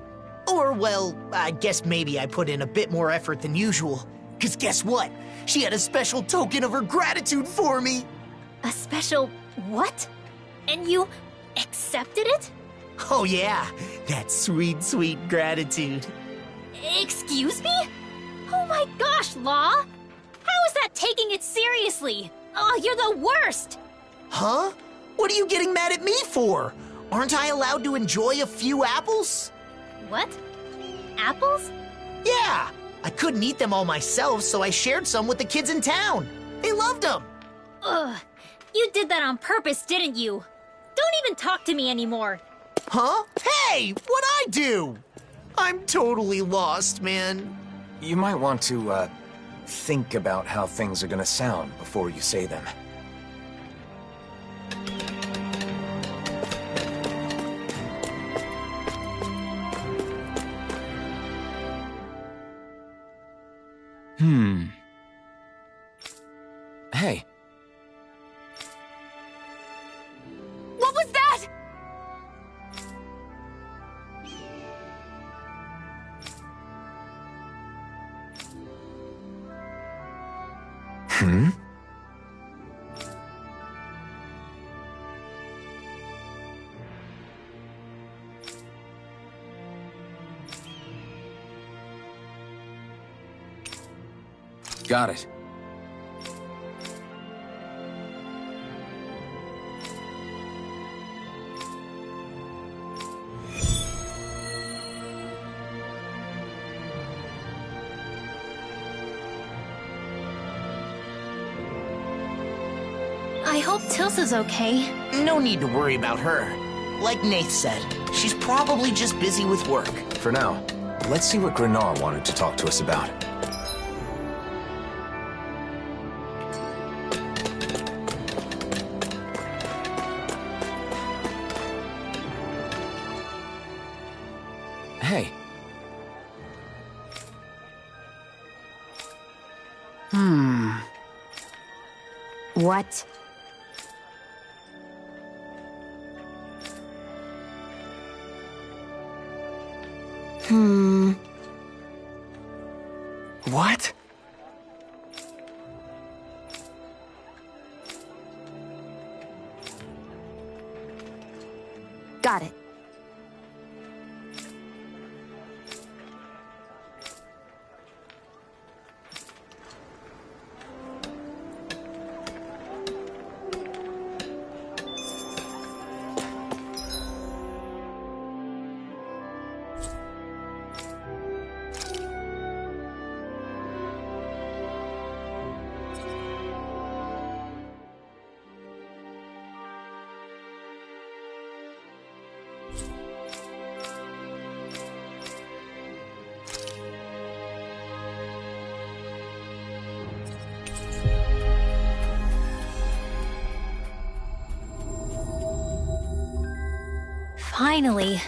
F: Or, well, I guess maybe I put in a bit more effort than usual. 'Cause guess what? She had a special token of her gratitude for me.
G: A special what? And you accepted it?
F: Oh yeah, that sweet, sweet gratitude.
G: Excuse me? Oh my gosh, Law! How is that taking it seriously? Oh, you're the worst!
F: Huh? What are you getting mad at me for? Aren't I allowed to enjoy a few apples?
G: What? Apples?
F: Yeah! I couldn't eat them all myself, so I shared some with the kids in town. They loved them.
G: Ugh. You did that on purpose, didn't you? Don't even talk to me anymore.
F: Huh? Hey, what'd I do? I'm totally lost, man.
A: You might want to, think about how things are gonna sound before you say them. Hey.
D: What was that?
A: Got it.
G: I hope Tilsa's okay.
F: No need to worry about her. Like Nath said, she's probably just busy with work.
A: For now, let's see what Grenar wanted to talk to us about. Hey.
D: What?
A: What?
D: Got it.
G: Finally.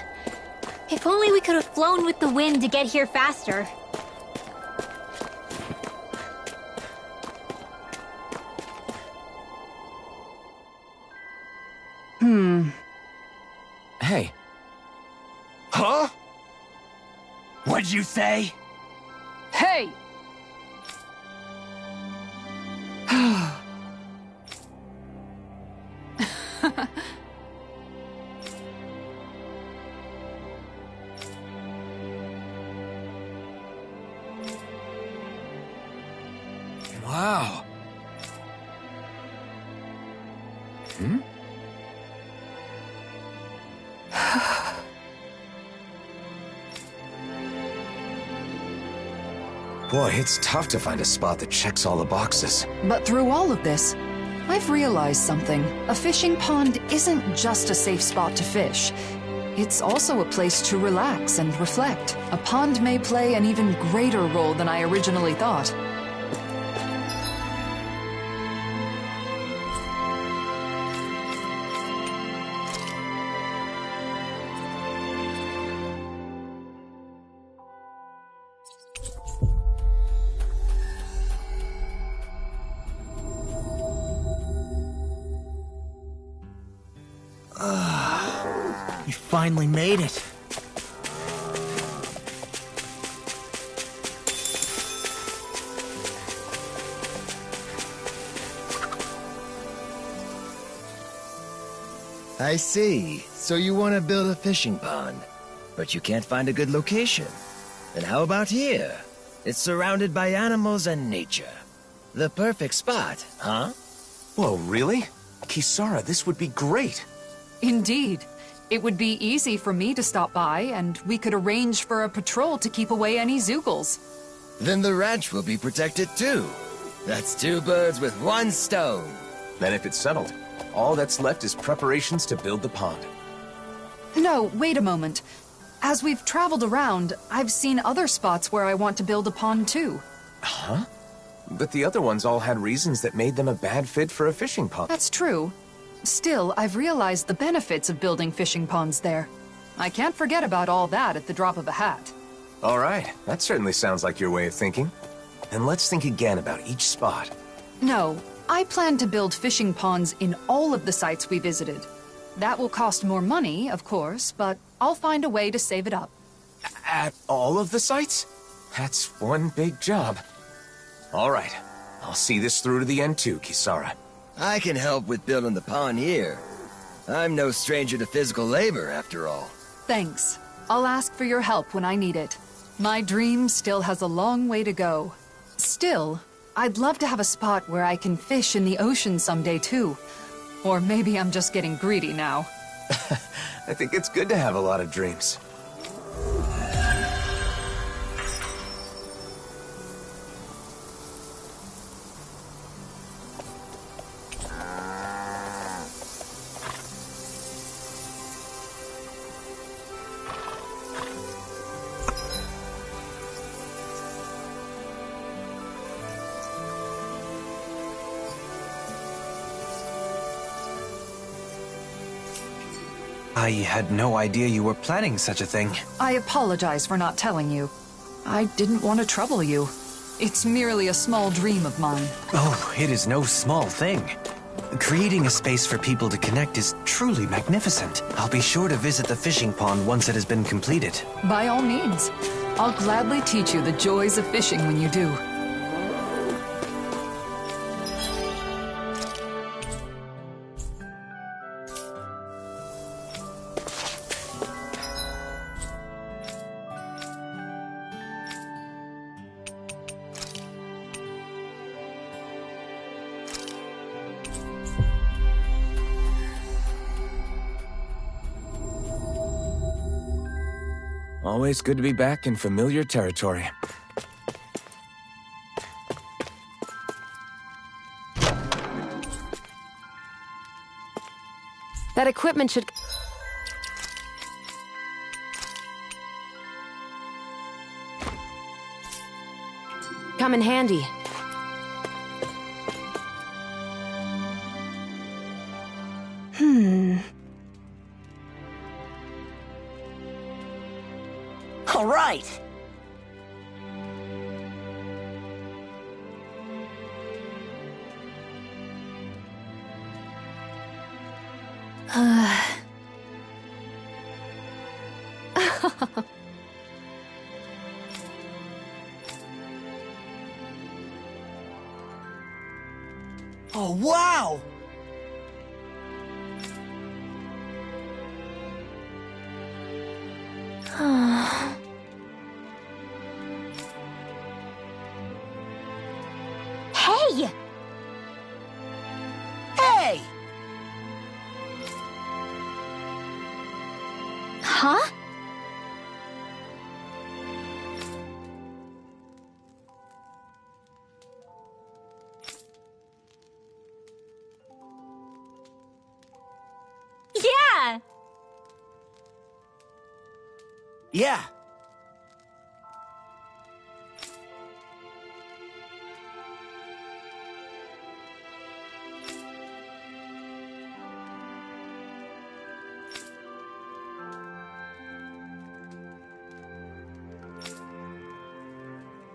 G: If only we could have flown with the wind to get here faster.
A: Hey.
L: Huh? What'd you say?
E: Hey!
I: Wow.
A: Boy, it's tough to find a spot that checks all the boxes.
E: But through all of this, I've realized something. A fishing pond isn't just a safe spot to fish. It's also a place to relax and reflect. A pond may play an even greater role than I originally thought.
F: You finally made it.
O: I see. So you want to build a fishing pond, but you can't find a good location. Then how about here? It's surrounded by animals and nature. The perfect spot, huh?
A: Whoa, really? Kisara, this would be great.
E: Indeed. It would be easy for me to stop by, and we could arrange for a patrol to keep away any Zeugles.
O: Then the ranch will be protected too. That's two birds with one stone.
A: Then if it's settled, all that's left is preparations to build the pond.
E: No, wait a moment. As we've traveled around, I've seen other spots where I want to build a pond too.
A: Huh? But the other ones all had reasons that made them a bad fit for a fishing pond.
E: That's true. Still, I've realized the benefits of building fishing ponds there. I can't forget about all that at the drop of a hat.
A: All right, that certainly sounds like your way of thinking. Then let's think again about each spot.
E: No, I plan to build fishing ponds in all of the sites we visited. That will cost more money, of course, but I'll find a way to save it up.
A: At all of the sites? That's one big job. All right, I'll see this through to the end too, Kisara.
O: I can help with building the pond here. I'm no stranger to physical labor, after all.
E: Thanks. I'll ask for your help when I need it. My dream still has a long way to go. Still, I'd love to have a spot where I can fish in the ocean someday too. Or maybe I'm just getting greedy now.
A: I think it's good to have a lot of dreams.
B: I had no idea you were planning such a thing.
E: I apologize for not telling you. I didn't want to trouble you. It's merely a small dream of mine.
B: Oh, it is no small thing. Creating a space for people to connect is truly magnificent. I'll be sure to visit the fishing pond once it has been completed.
E: By all means. I'll gladly teach you the joys of fishing when you do.
A: Always good to be back in familiar territory.
D: That equipment should... come in handy.
F: All right. Oh, wow!
G: Hey!
F: Hey!
G: Huh? Yeah!
F: Yeah.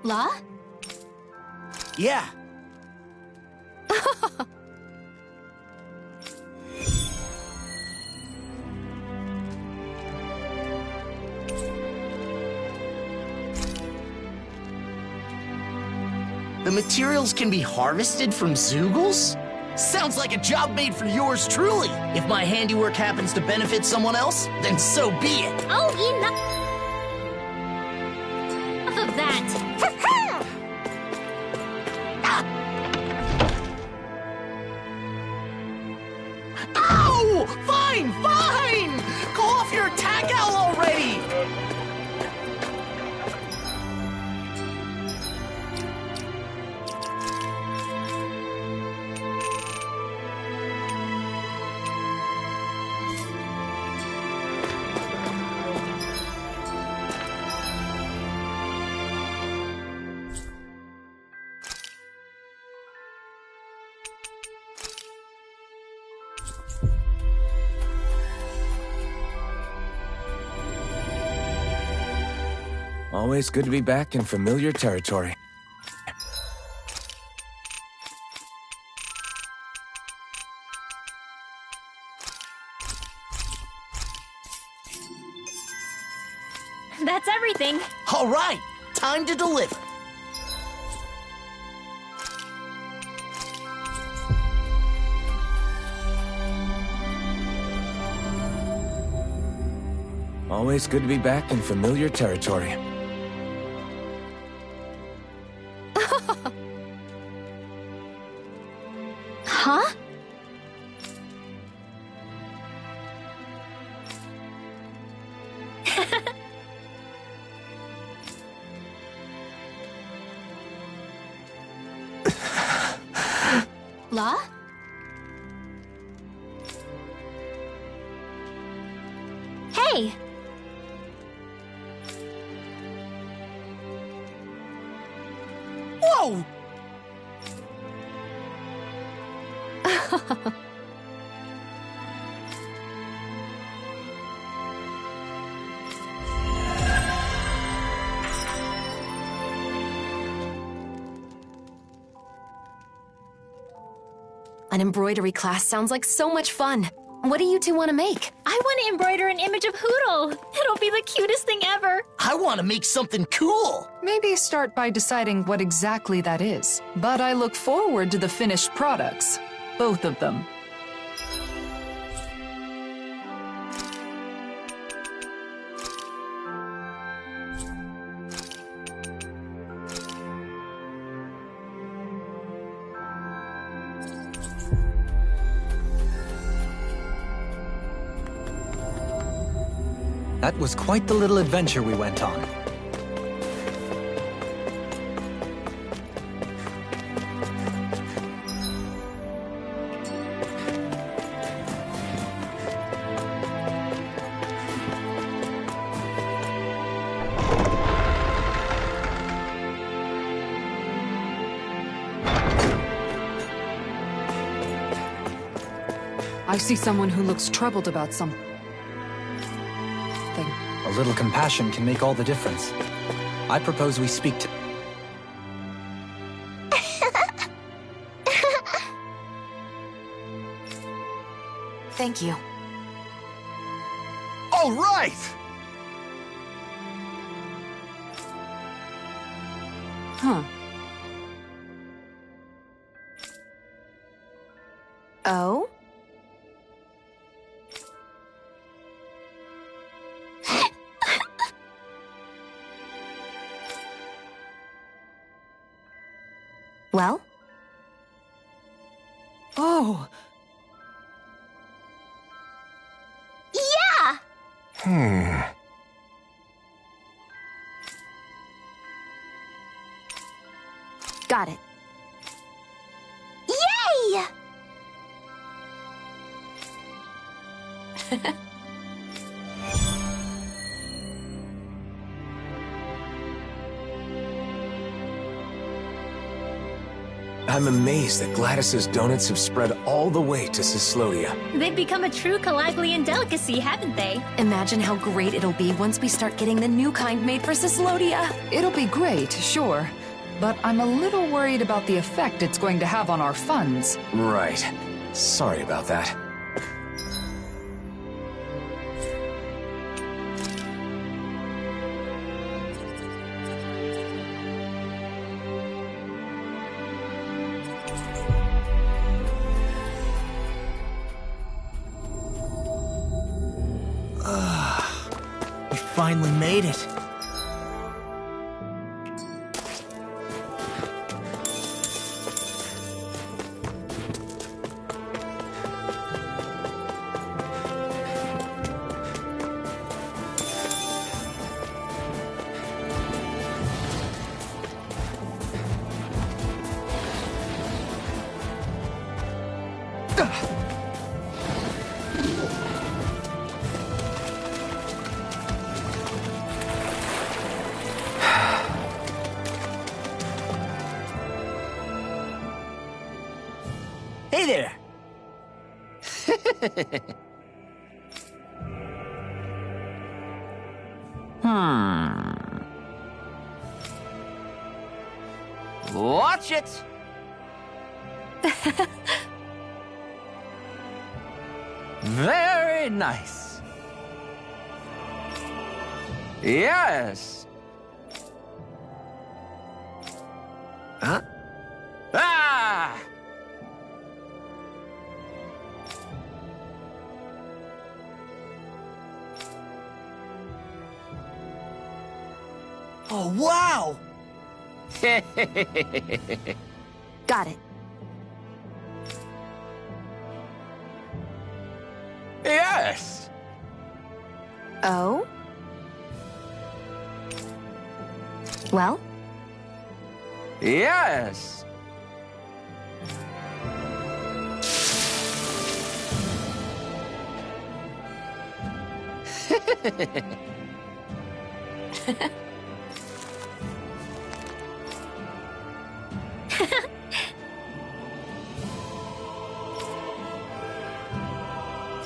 G: La?
F: Yeah. The materials can be harvested from Zeugles? Sounds like a job made for yours truly. If my handiwork happens to benefit someone else, then so be it.
G: Oh, enough of that.
F: Ow! Fine, fine! Call off your attack owl already!
A: Always good to be back in familiar territory.
G: That's everything.
F: All right, time to deliver.
A: Always good to be back in familiar territory.
G: Huh? La? Hey!
F: Whoa!
D: An embroidery class sounds like so much fun. What do you two want to make?
G: I want to embroider an image of Hootle. It'll be the cutest thing ever.
F: I want to make something cool.
E: Maybe start by deciding what exactly that is. But I look forward to the finished products. Both of them.
B: That was quite the little adventure we went on.
E: I see someone who looks troubled about something.
A: A
B: little compassion can make all the difference. I propose we speak to...
D: Thank you.
L: All right!
E: Huh.
D: Oh? Well?
E: Oh!
D: Yeah! Got it. Yay!
A: I'm amazed that Gladys's donuts have spread all the way to Cyslodia.
G: They've become a true Calaglian delicacy, haven't they?
D: Imagine how great it'll be once we start getting the new kind made for Cyslodia.
E: It'll be great, sure. But I'm a little worried about the effect it's going to have on our funds.
A: Right. Sorry about that.
F: We finally made it. Hey there! Watch it! Very nice. Yes. Huh? Ah! Oh, wow!
D: Got it.
L: Yes!
D: Oh? Well?
L: Yes!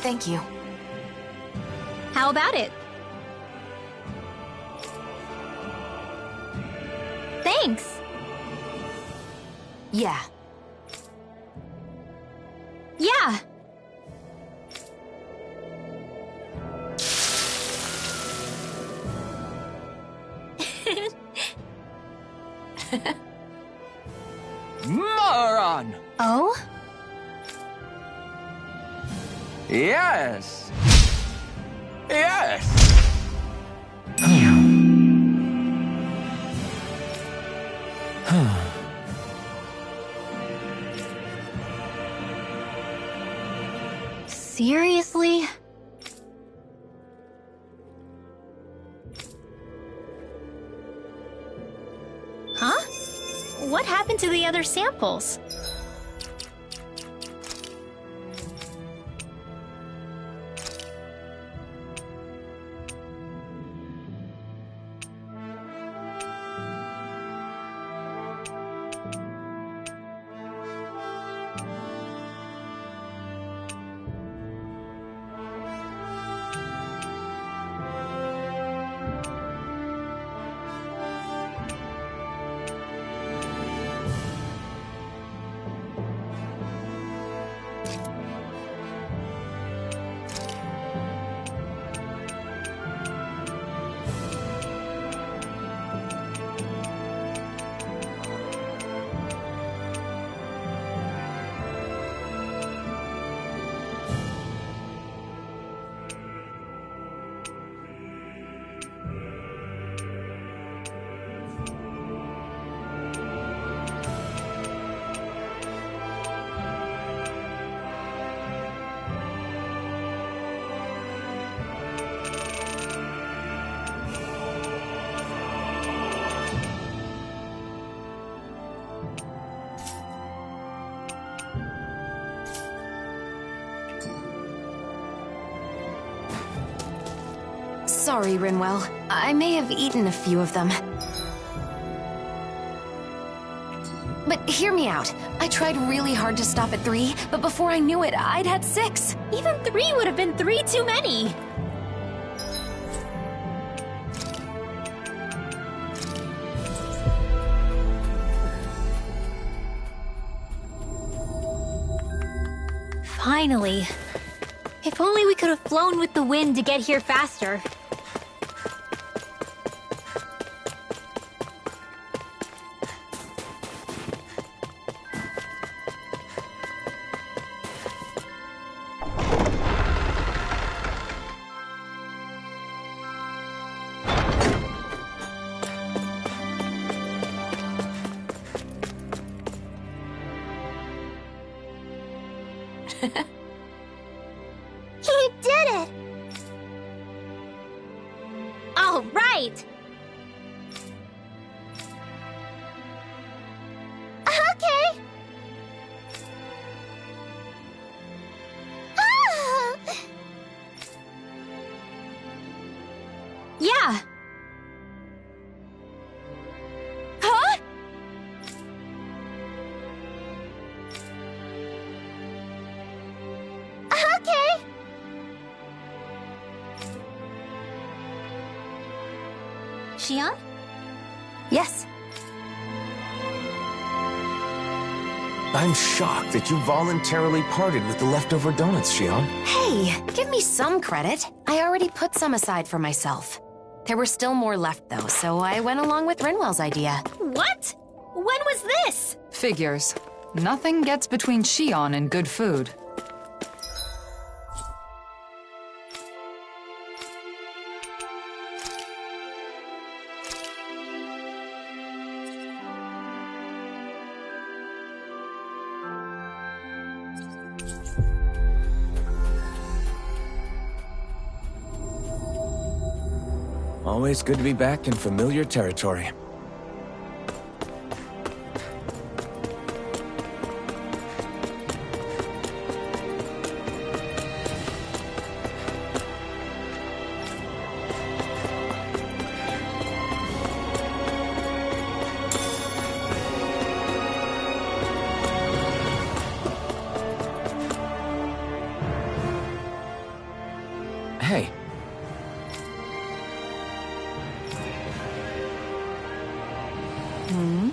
D: Thank you.
G: How about it? Thanks.
D: Yeah.
G: Yeah.
L: Moron!
G: Oh?
L: Yes! Yes!
G: Seriously? Huh? What happened to the other samples?
D: Sorry, Rinwell. I may have eaten a few of them. But hear me out. I tried really hard to stop at 3, but before I knew it, I'd had 6.
G: Even 3 would have been 3 too many. Finally. If only we could have flown with the wind to get here faster.
P: He did it!
G: All right!
P: Okay! Ah!
G: Yeah!
P: Huh? Okay!
G: Xion?
D: Yes.
A: I'm shocked that you voluntarily parted with the leftover donuts, Xion.
D: Hey, give me some credit. I already put some aside for myself. There were still more left, though, so I went along with Rinwell's idea.
G: What? When was this?
E: Figures. Nothing gets between Xion and good food.
A: Always good to be back in familiar territory. Hey.
E: Hmm?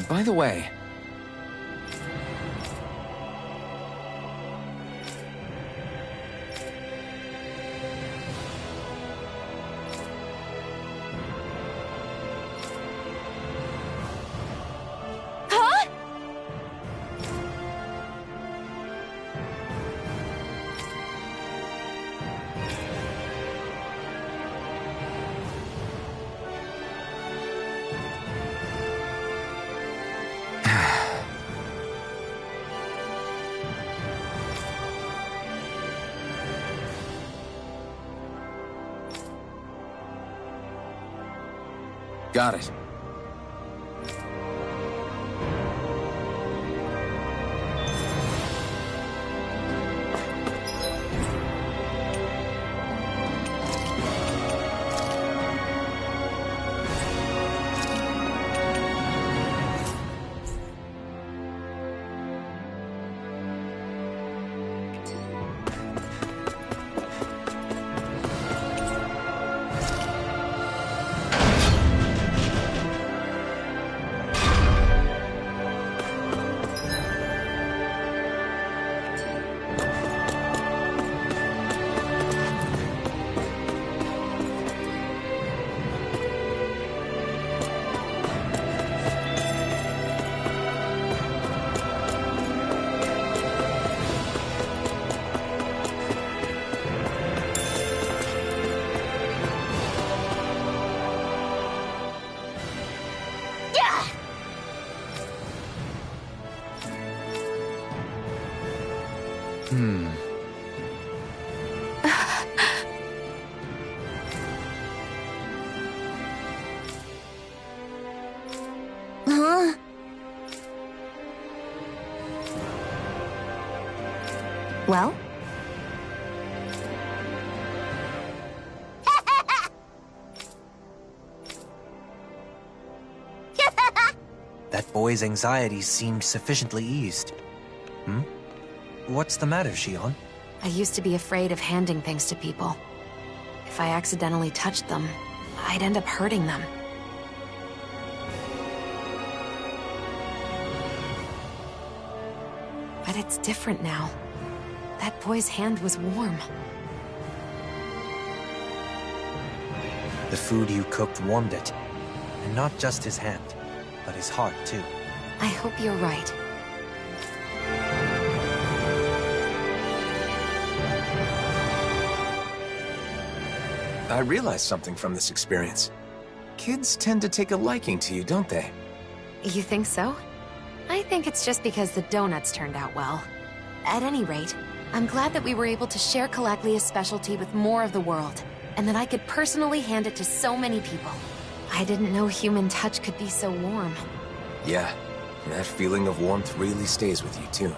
A: By the way...
P: Huh?
A: Got it.
P: Yeah!
D: Well?
B: That boy's anxieties seemed sufficiently eased. What's the matter, Shion?
D: I used to be afraid of handing things to people. If I accidentally touched them, I'd end up hurting them. But it's different now. That boy's hand was warm.
B: The food you cooked warmed it. And not just his hand, but his heart, too.
D: I hope you're right.
A: I realized something from this experience. Kids tend to take a liking to you, don't they?
D: You think so? I think it's just because the donuts turned out well. At any rate, I'm glad that we were able to share Calaglia's specialty with more of the world, and that I could personally hand it to so many people. I didn't know human touch could be so warm.
A: Yeah, that feeling of warmth really stays with you, too.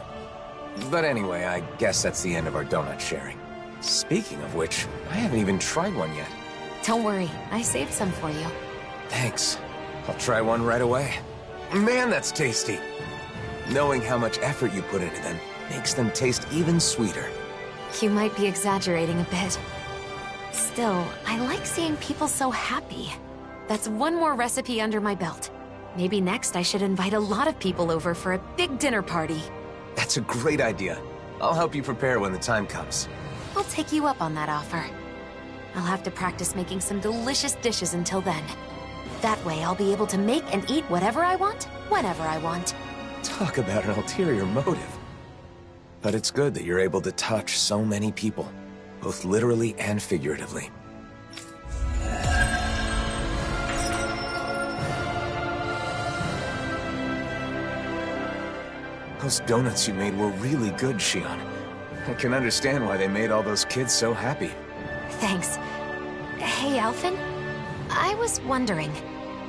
A: But anyway, I guess that's the end of our donut sharing. Speaking of which, I haven't even tried one yet.
D: Don't worry, I saved some for you.
A: Thanks. I'll try one right away. Man, that's tasty! Knowing how much effort you put into them makes them taste even sweeter.
D: You might be exaggerating a bit. Still, I like seeing people so happy. That's one more recipe under my belt. Maybe next I should invite a lot of people over for a big dinner party.
A: That's a great idea. I'll help you prepare when the time comes.
D: I'll take you up on that offer. I'll have to practice making some delicious dishes until then. That way I'll be able to make and eat whatever I want, whenever I want.
A: Talk about an ulterior motive. But it's good that you're able to touch so many people, both literally and figuratively. Those donuts you made were really good, Shion. I can understand why they made all those kids so happy.
D: Thanks. Hey, Alphen? I was wondering,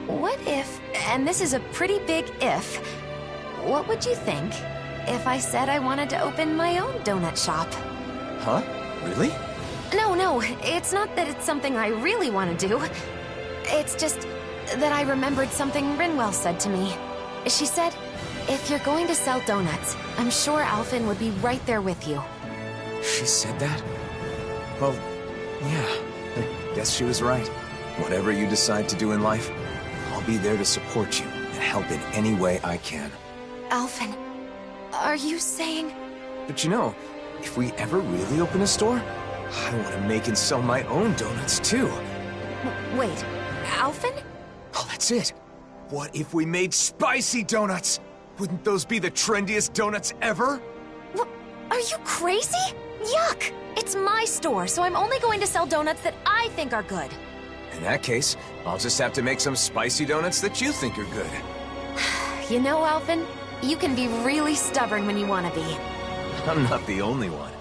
D: what if, and this is a pretty big if, what would you think if I said I wanted to open my own donut shop?
A: Huh? Really?
D: No, it's not that it's something I really want to do. It's just that I remembered something Rinwell said to me. She said, if you're going to sell donuts, I'm sure Alphen would be right there with you.
A: She said that? Well, yeah, I guess she was right. Whatever you decide to do in life, I'll be there to support you and help in any way I can.
D: Alphen, are you saying...
A: But you know, if we ever really open a store, I want to make and sell my own donuts too.
D: Wait, Alphen?
A: Oh, that's it. What if we made spicy donuts? Wouldn't those be the trendiest donuts ever?
D: What? Are you crazy? Yuck! It's my store, so I'm only going to sell donuts that I think are good.
A: In that case, I'll just have to make some spicy donuts that you think are good.
D: You know, Alphen, you can be really stubborn when you want to be.
A: I'm not the only one.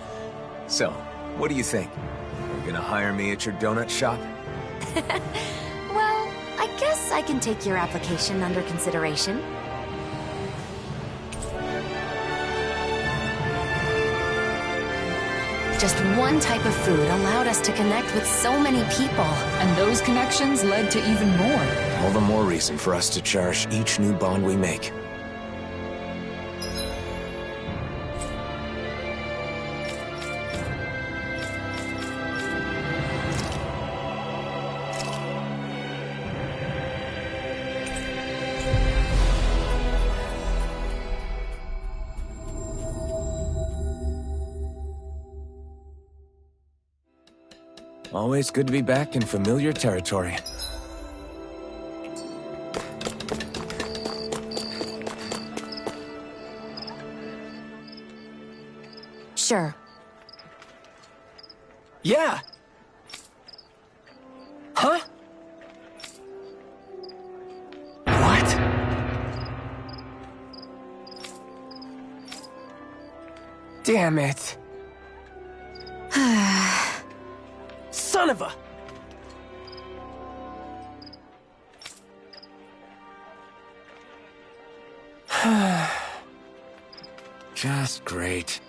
A: So, what do you think? You're gonna hire me at your donut shop?
D: Well, I guess I can take your application under consideration. Just one type of food allowed us to connect with so many people.
E: And those connections led to even more.
A: All the more reason for us to cherish each new bond we make. Always good to be back in familiar territory.
D: Sure.
A: Yeah! Huh? What? Damn it. Son of a... Just great.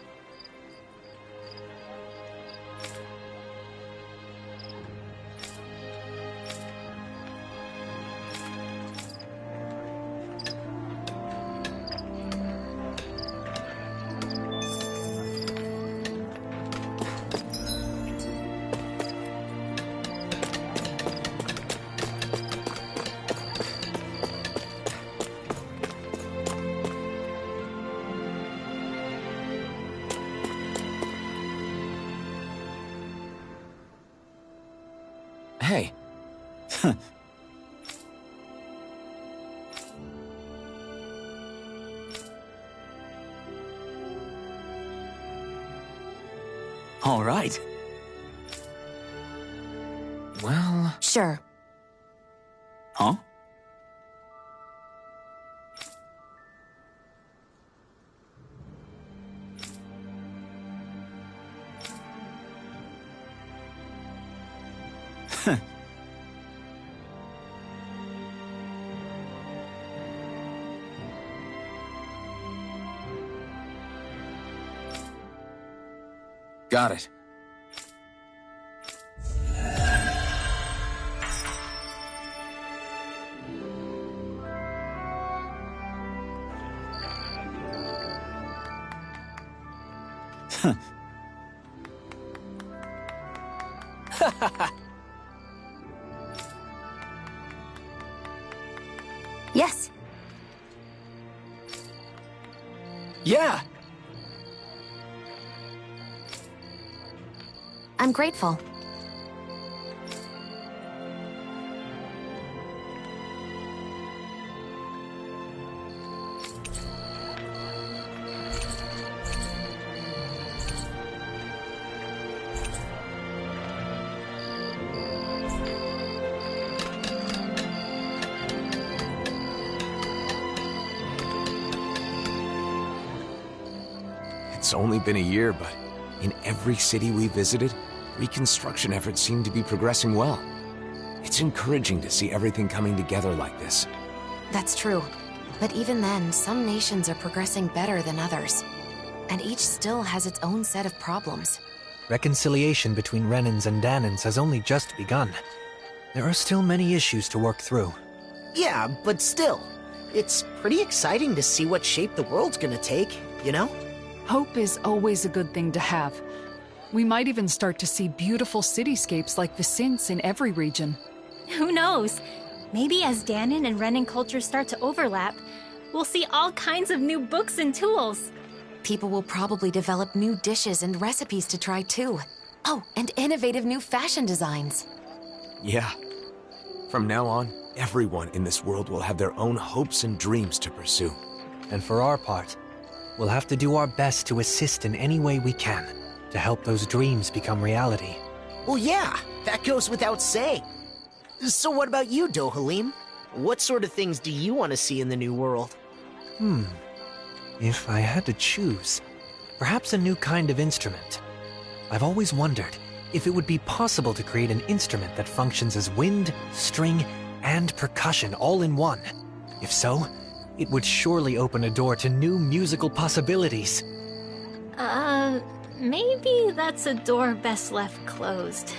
K: All right.
A: Well...
D: Sure.
K: Huh?
A: Got it.
D: Yes.
F: Yeah.
D: I'm grateful.
A: It's only been a year, but in every city we visited, reconstruction efforts seem to be progressing well. It's encouraging to see everything coming together like this.
D: That's true. But even then, some nations are progressing better than others. And each still has its own set of problems.
B: Reconciliation between Renans and Dahnans has only just begun. There are still many issues to work through.
F: Yeah, but still, it's pretty exciting to see what shape the world's gonna take, you know?
E: Hope is always a good thing to have. We might even start to see beautiful cityscapes like the Sints in every region.
G: Who knows? Maybe as Dahnan and Renan cultures start to overlap, we'll see all kinds of new books and tools.
D: People will probably develop new dishes and recipes to try too. Oh, and innovative new fashion designs.
A: Yeah. From now on, everyone in this world will have their own hopes and dreams to pursue.
B: And for our part, we'll have to do our best to assist in any way we can to help those dreams become reality.
F: Well, yeah, that goes without saying. So what about you, Dohalim? What sort of things do you want to see in the new world?
B: If I had to choose, perhaps a new kind of instrument. I've always wondered if it would be possible to create an instrument that functions as wind, string, and percussion all in one. If so, it would surely open a door to new musical possibilities.
G: Maybe that's a door best left closed.